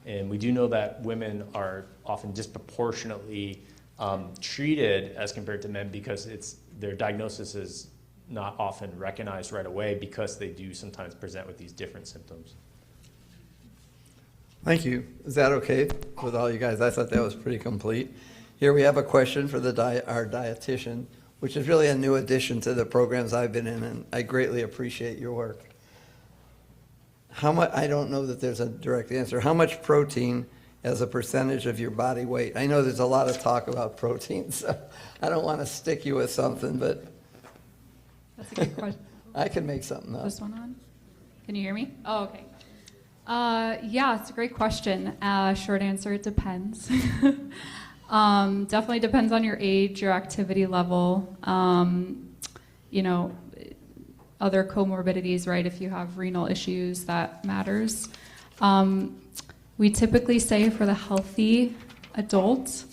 S4: And we do know that women are often disproportionately treated as compared to men because their diagnosis is not often recognized right away because they do sometimes present with these different symptoms.
S1: Thank you. Is that okay with all you guys? I thought that was pretty complete. Here we have a question for our dietitian, which is really a new addition to the programs I've been in, and I greatly appreciate your work. I don't know that there's a direct answer. How much protein as a percentage of your body weight? I know there's a lot of talk about protein, so I don't want to stick you with something, but
S3: That's a good question.
S1: I can make something up.
S3: This one on? Can you hear me? Oh, okay. Yeah, it's a great question. Short answer, it depends. Definitely depends on your age, your activity level, other comorbidities, right? If you have renal issues, that matters. We typically say for the healthy adult,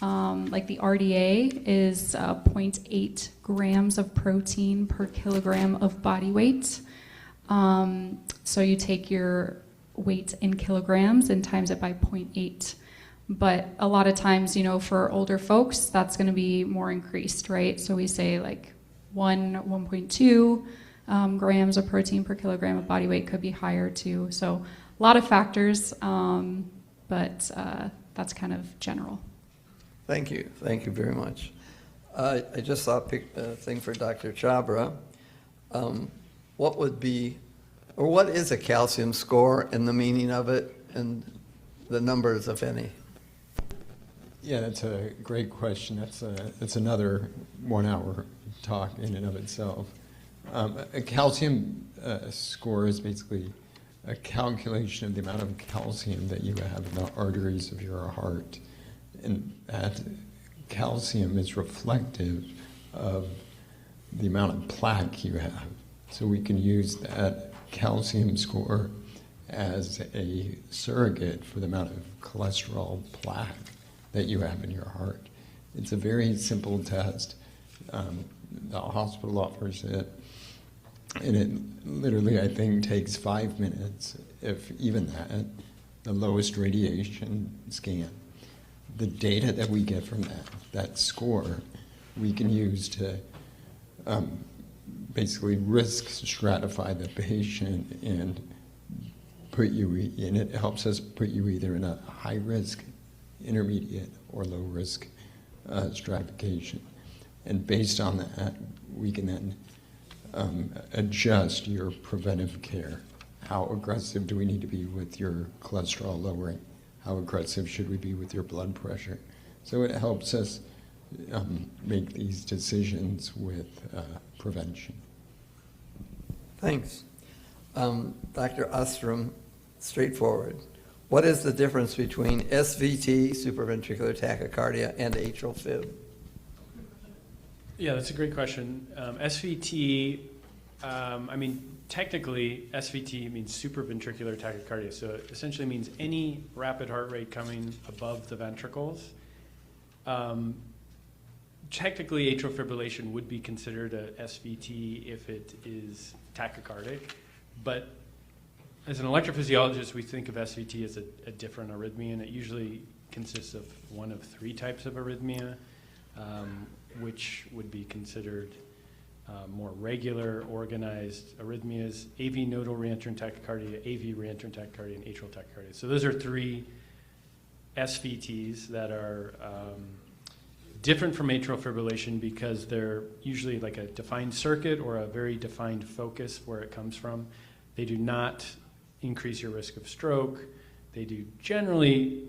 S3: like the RDA is 0.8 grams of protein per kilogram of body weight. So you take your weight in kilograms and times it by 0.8. But a lot of times, for older folks, that's going to be more increased, right? So we say like 1.2 grams of protein per kilogram of body weight could be higher too. So a lot of factors, but that's kind of general.
S1: Thank you. Thank you very much. I just saw a thing for Dr. Chabra. What is a calcium score and the meaning of it and the numbers, if any?
S2: Yeah, that's a great question. That's another 1-hour talk in and of itself. A calcium score is basically a calculation of the amount of calcium that you have in the arteries of your heart. And that calcium is reflective of the amount of plaque you have. So we can use that calcium score as a surrogate for the amount of cholesterol plaque that you have in your heart. It's a very simple test. The hospital offers it, and it literally, I think, takes 5 minutes, if even the lowest radiation scan. The data that we get from that score, we can use to basically risk stratify the patient and it helps us put you either in a high risk, intermediate, or low risk stratification. And based on that, we can then adjust your preventive care. How aggressive do we need to be with your cholesterol lowering? How aggressive should we be with your blood pressure? So it helps us make these decisions with prevention.
S1: Thanks. Dr. Ostrom, straightforward. What is the difference between SVT, supraventricular tachycardia, and atrial fib?
S5: Yeah, that's a great question. SVT, technically, SVT means supraventricular tachycardia. So it essentially means any rapid heart rate coming above the ventricles. Technically, atrial fibrillation would be considered a SVT if it is tachycardic, but as an electrophysiologist, we think of SVT as a different arrhythmia, and it usually consists of one of three types of arrhythmia, which would be considered more regular, organized arrhythmias: AV nodal reentrant tachycardia, AV reentrant tachycardia, and atrial tachycardia. So those are three SVTs that are different from atrial fibrillation because they're usually like a defined circuit or a very defined focus where it comes from. They do not increase your risk of stroke. They do generally,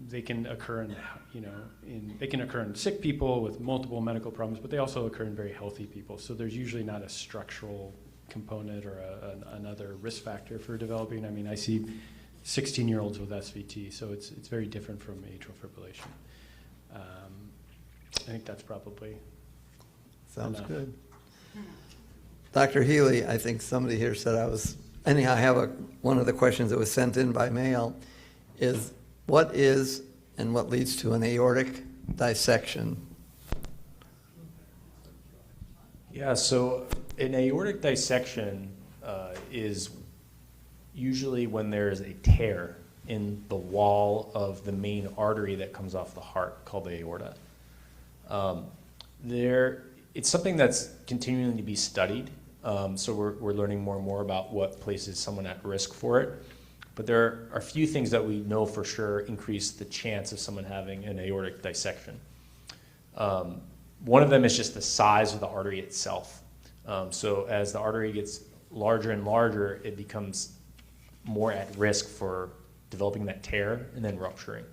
S5: they can occur in sick people with multiple medical problems, but they also occur in very healthy people. So there's usually not a structural component or another risk factor for developing. I mean, I see 16-year-olds with SVT, so it's very different from atrial fibrillation. I think that's probably
S1: Sounds
S5: enough.
S1: good. Dr. Healy, I think somebody here said anyhow, I have one of the questions that was sent in by mail is, what is and what leads to an aortic dissection?
S4: Yeah, so an aortic dissection is usually when there is a tear in the wall of the main artery that comes off the heart, called the aorta. It's something that's continuing to be studied. So we're learning more and more about what places someone at risk for it. But there are a few things that we know for sure increase the chance of someone having an aortic dissection. One of them is just the size of the artery itself. So as the artery gets larger and larger, it becomes more at risk for developing that tear and then rupturing.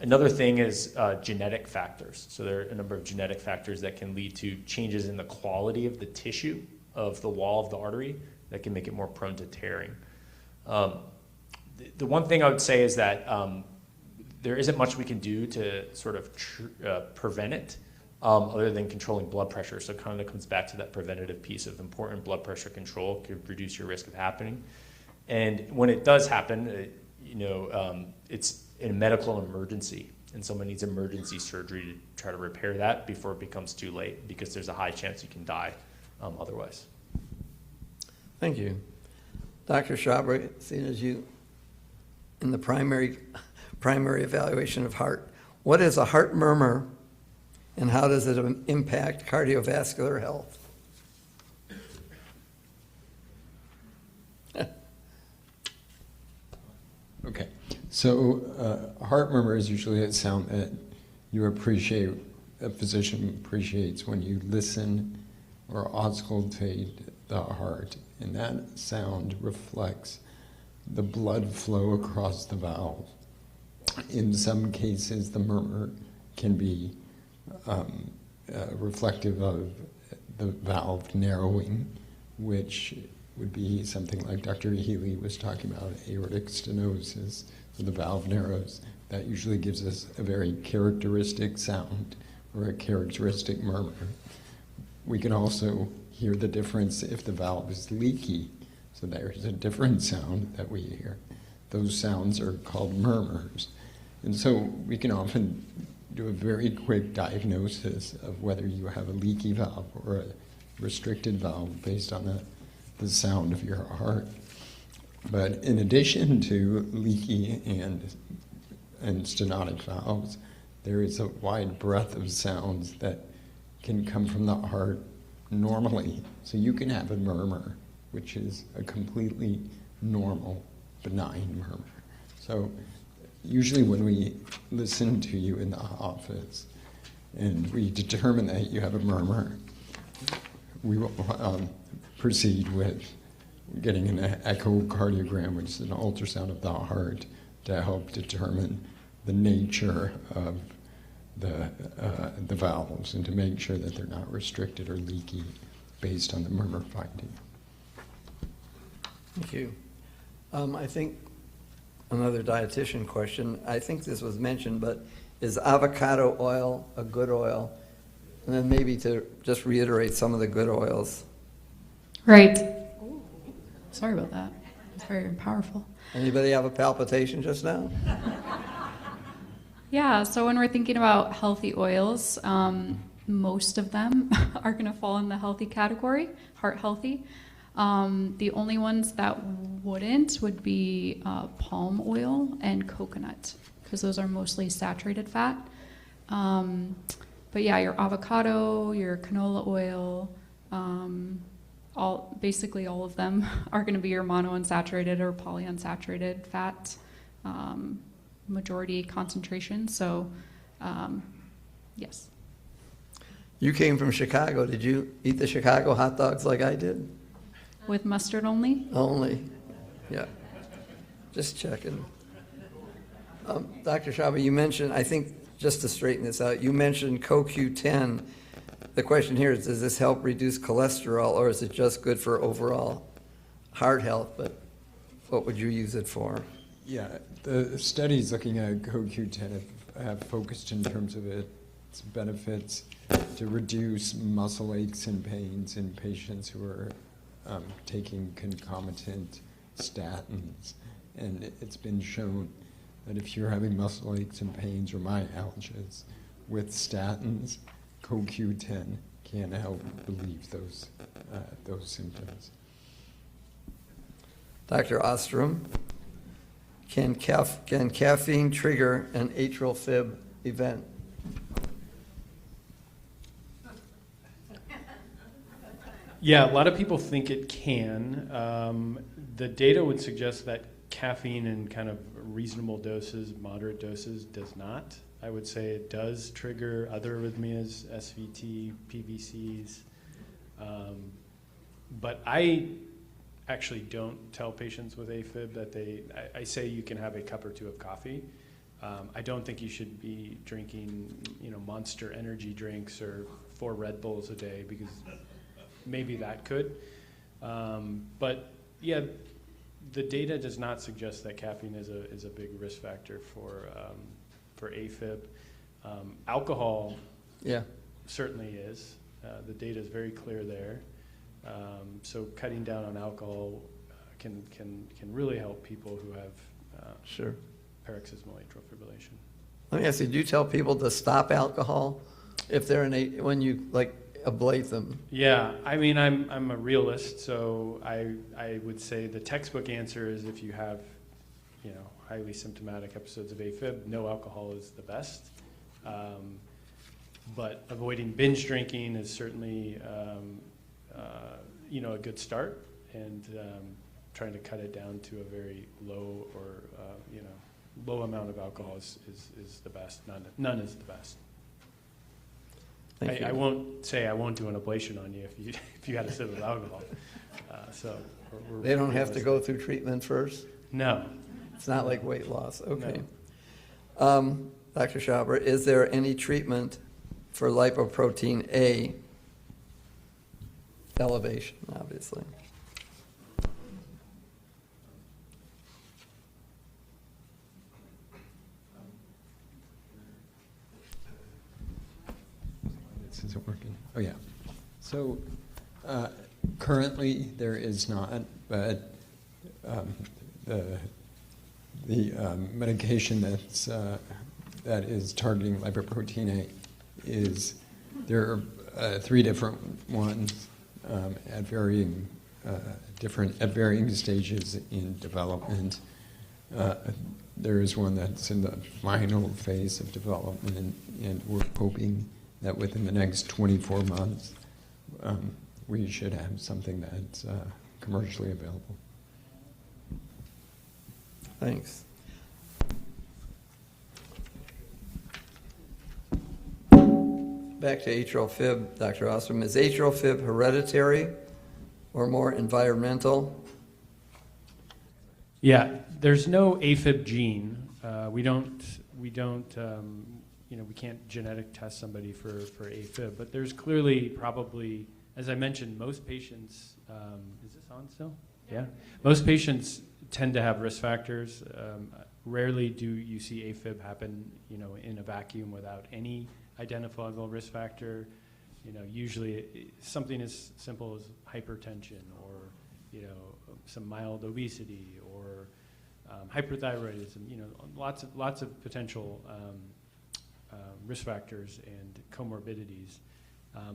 S4: Another thing is genetic factors. So there are a number of genetic factors that can lead to changes in the quality of the tissue of the wall of the artery that can make it more prone to tearing. The one thing I would say is that there isn't much we can do to sort of prevent it other than controlling blood pressure. So it kind of comes back to that preventative piece of important blood pressure control could reduce your risk of happening. And when it does happen, it's a medical emergency, and someone needs emergency surgery to try to repair that before it becomes too late, because there's a high chance you can die otherwise.
S1: Thank you. Dr. Shabra, seeing as you in the primary evaluation of heart, what is a heart murmur and how does it impact cardiovascular health?
S2: Okay, so heart murmur is usually a sound that you appreciate, a physician appreciates when you listen or auscultate the heart, and that sound reflects the blood flow across the valve. In some cases, the murmur can be reflective of the valve narrowing, which would be something like Dr. Healy was talking about, aortic stenosis. So the valve narrows. That usually gives us a very characteristic sound or a characteristic murmur. We can also hear the difference if the valve is leaky. So there's a different sound that we hear. Those sounds are called murmurs. And so we can often do a very quick diagnosis of whether you have a leaky valve or a restricted valve based on the sound of your heart. But in addition to leaky and stenotic valves, there is a wide breadth of sounds that can come from the heart normally. So you can have a murmur, which is a completely normal, benign murmur. So usually when we listen to you in the office and we determine that you have a murmur, we will proceed with getting an echocardiogram, which is an ultrasound of the heart, to help determine the nature of the valves and to make sure that they're not restricted or leaky based on the murmur finding.
S1: Thank you. I think another dietitian question, I think this was mentioned, but is avocado oil a good oil? And then maybe to just reiterate some of the good oils.
S3: Right. Sorry about that. It's very powerful.
S1: Anybody have a palpitation just now?
S3: Yeah, so when we're thinking about healthy oils, most of them are going to fall in the healthy category, heart healthy. The only ones that wouldn't would be palm oil and coconut, because those are mostly saturated fat. But yeah, your avocado, your canola oil, basically all of them are going to be your monounsaturated or polyunsaturated fat, majority concentration. So, yes.
S1: You came from Chicago. Did you eat the Chicago hot dogs like I did?
S3: With mustard only?
S1: Only. Yeah. Just checking. Dr. Shaba, you mentioned, I think, just to straighten this out, you mentioned CoQ10. The question here is, does this help reduce cholesterol, or is it just good for overall heart health? But what would you use it for?
S2: Yeah, the studies looking at CoQ10 have focused in terms of its benefits to reduce muscle aches and pains in patients who are taking concomitant statins. And it's been shown that if you're having muscle aches and pains or myalgias with statins, CoQ10 can help relieve those symptoms.
S1: Dr. Ostrom, can caffeine trigger an atrial fib event?
S5: Yeah, a lot of people think it can. The data would suggest that caffeine in kind of reasonable doses, moderate doses, does not. I would say it does trigger other arrhythmias, SVT, PVCs. But I actually don't tell patients with AFib that I say you can have a cup or two of coffee. I don't think you should be drinking, Monster energy drinks or 4 Red Bulls a day, because maybe that could. But yeah, the data does not suggest that caffeine is a big risk factor for AFib. Alcohol,
S1: Yeah.
S5: certainly is. The data is very clear there. So cutting down on alcohol can really help people who have
S1: Sure.
S5: paroxysmal atrial fibrillation.
S1: Let me ask you, do you tell people to stop alcohol if they're when you ablate them?
S5: Yeah, I mean, I'm a realist, so I would say the textbook answer is if you have, highly symptomatic episodes of AFib, no alcohol is the best. But avoiding binge drinking is certainly, a good start, and trying to cut it down to a very low or, low amount of alcohol is the best. None is the best.
S1: Thank you.
S5: I won't say I won't do an ablation on you if you had a sip of alcohol. So
S1: They don't have to go through treatment first?
S5: No.
S1: It's not like weight loss. Okay. Dr. Schaber, is there any treatment for lipoprotein A elevation, obviously?
S2: This isn't working. Oh, yeah. So currently there is not, but the medication that is targeting lipoprotein A there are 3 different ones at varying stages in development. There is one that's in the final phase of development, and we're hoping that within the next 24 months we should have something that's commercially available.
S1: Thanks. Back to atrial fib, Dr. Ostrom. Is atrial fib hereditary or more environmental?
S5: Yeah, there's no AFib gene. We can't genetic test somebody for AFib, but there's clearly probably, as I mentioned, most patients, is this on still? Yeah. Most patients tend to have risk factors. Rarely do you see AFib happen, in a vacuum without any identifiable risk factor. Usually something as simple as hypertension or, some mild obesity or hyperthyroidism, lots of potential risk factors and comorbidities.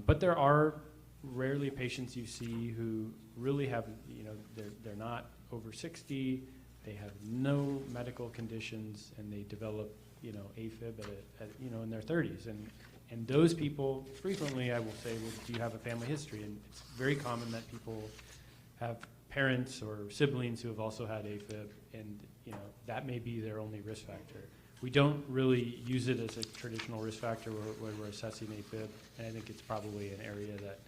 S5: But there are rarely patients you see who really have, they're not over 60, they have no medical conditions, and they develop, AFib in their 30s. And those people frequently, I will say, well, do you have a family history? And it's very common that people have parents or siblings who have also had AFib, and that may be their only risk factor. We don't really use it as a traditional risk factor where we're assessing AFib, and I think it's probably an area that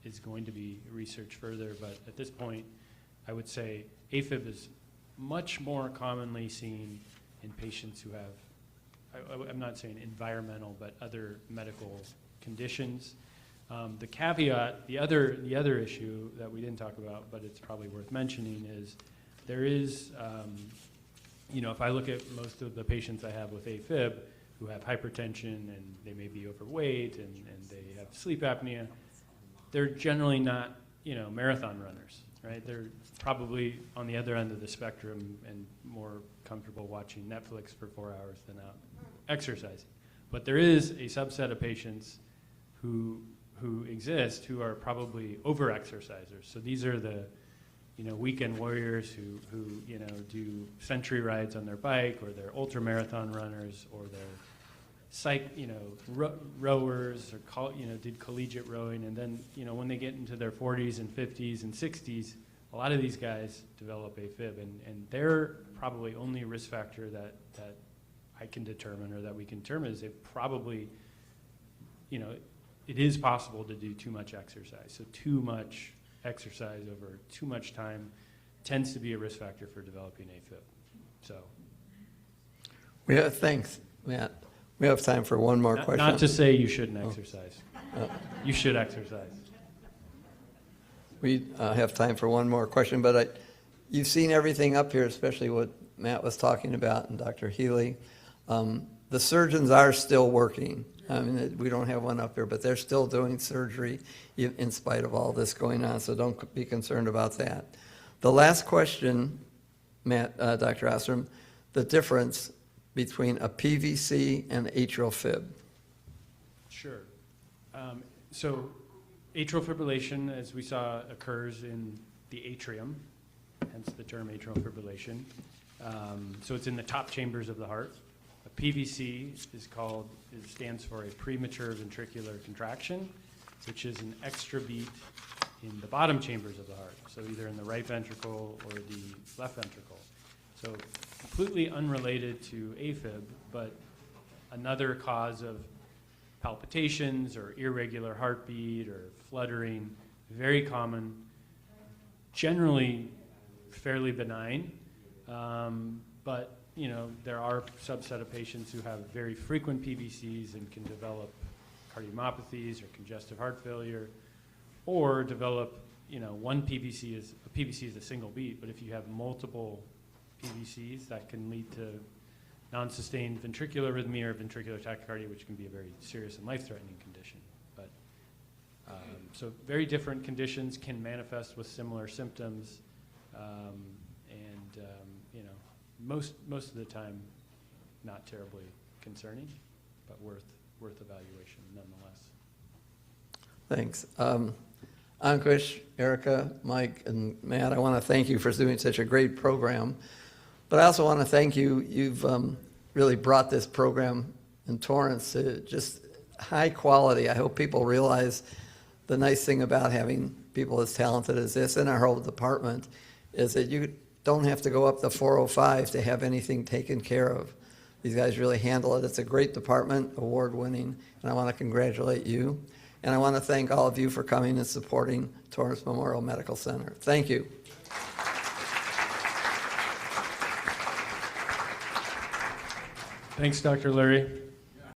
S5: is going to be researched further. But at this point, I would say AFib is much more commonly seen in patients who have, I'm not saying environmental, but other medical conditions. The caveat, the other issue that we didn't talk about, but it's probably worth mentioning, is there is, if I look at most of the patients I have with AFib who have hypertension and they may be overweight and they have sleep apnea, they're generally not, marathon runners, right? They're probably on the other end of the spectrum and more comfortable watching Netflix for 4 hours than out exercising. But there is a subset of patients who exist who are probably over-exercisers. So these are the weekend warriors who do century rides on their bike, or they're ultra marathon runners, or they're rowers, or did collegiate rowing, and then when they get into their 40s and 50s and 60s, a lot of these guys develop AFib, and they're probably only risk factor that I can determine, or that we can determine, is they probably, it is possible to do too much exercise. So too much exercise over too much time tends to be a risk factor for developing AFib. So,
S1: Thanks, Matt. We have time for one more question.
S5: Not to say you shouldn't exercise. You should exercise.
S1: We have time for one more question, but you've seen everything up here, especially what Matt was talking about and Dr. Healy. The surgeons are still working. I mean, we don't have one up here, but they're still doing surgery in spite of all this going on, so don't be concerned about that. The last question, Matt, Dr. Ostrom, the difference between a PVC and atrial fib.
S5: Sure. So atrial fibrillation, as we saw, occurs in the atrium, hence the term atrial fibrillation. So it's in the top chambers of the heart. A PVC stands for a premature ventricular contraction, which is an extra beat in the bottom chambers of the heart, so either in the right ventricle or the left ventricle. So completely unrelated to AFib, but another cause of palpitations or irregular heartbeat or fluttering, very common, generally fairly benign, but there are a subset of patients who have very frequent PVCs and can develop cardiomyopathies or congestive heart failure, or develop, one PVC is a single beat, but if you have multiple PVCs, that can lead to non-sustained ventricular arrhythmia or ventricular tachycardia, which can be a very serious and life-threatening condition. But so very different conditions can manifest with similar symptoms, most of the time not terribly concerning, but worth evaluation nonetheless.
S1: Thanks. Ankush, Erica, Mike, and Matt, I want to thank you for doing such a great program. But I also want to thank you. You've really brought this program in Torrance to just high quality. I hope people realize the nice thing about having people as talented as this in our whole department is that you don't have to go up the 405 to have anything taken care of. These guys really handle it. It's a great department, award-winning, and I want to congratulate you. And I want to thank all of you for coming and supporting Torrance Memorial Medical Center. Thank you.
S5: Thanks, Dr. Lurie.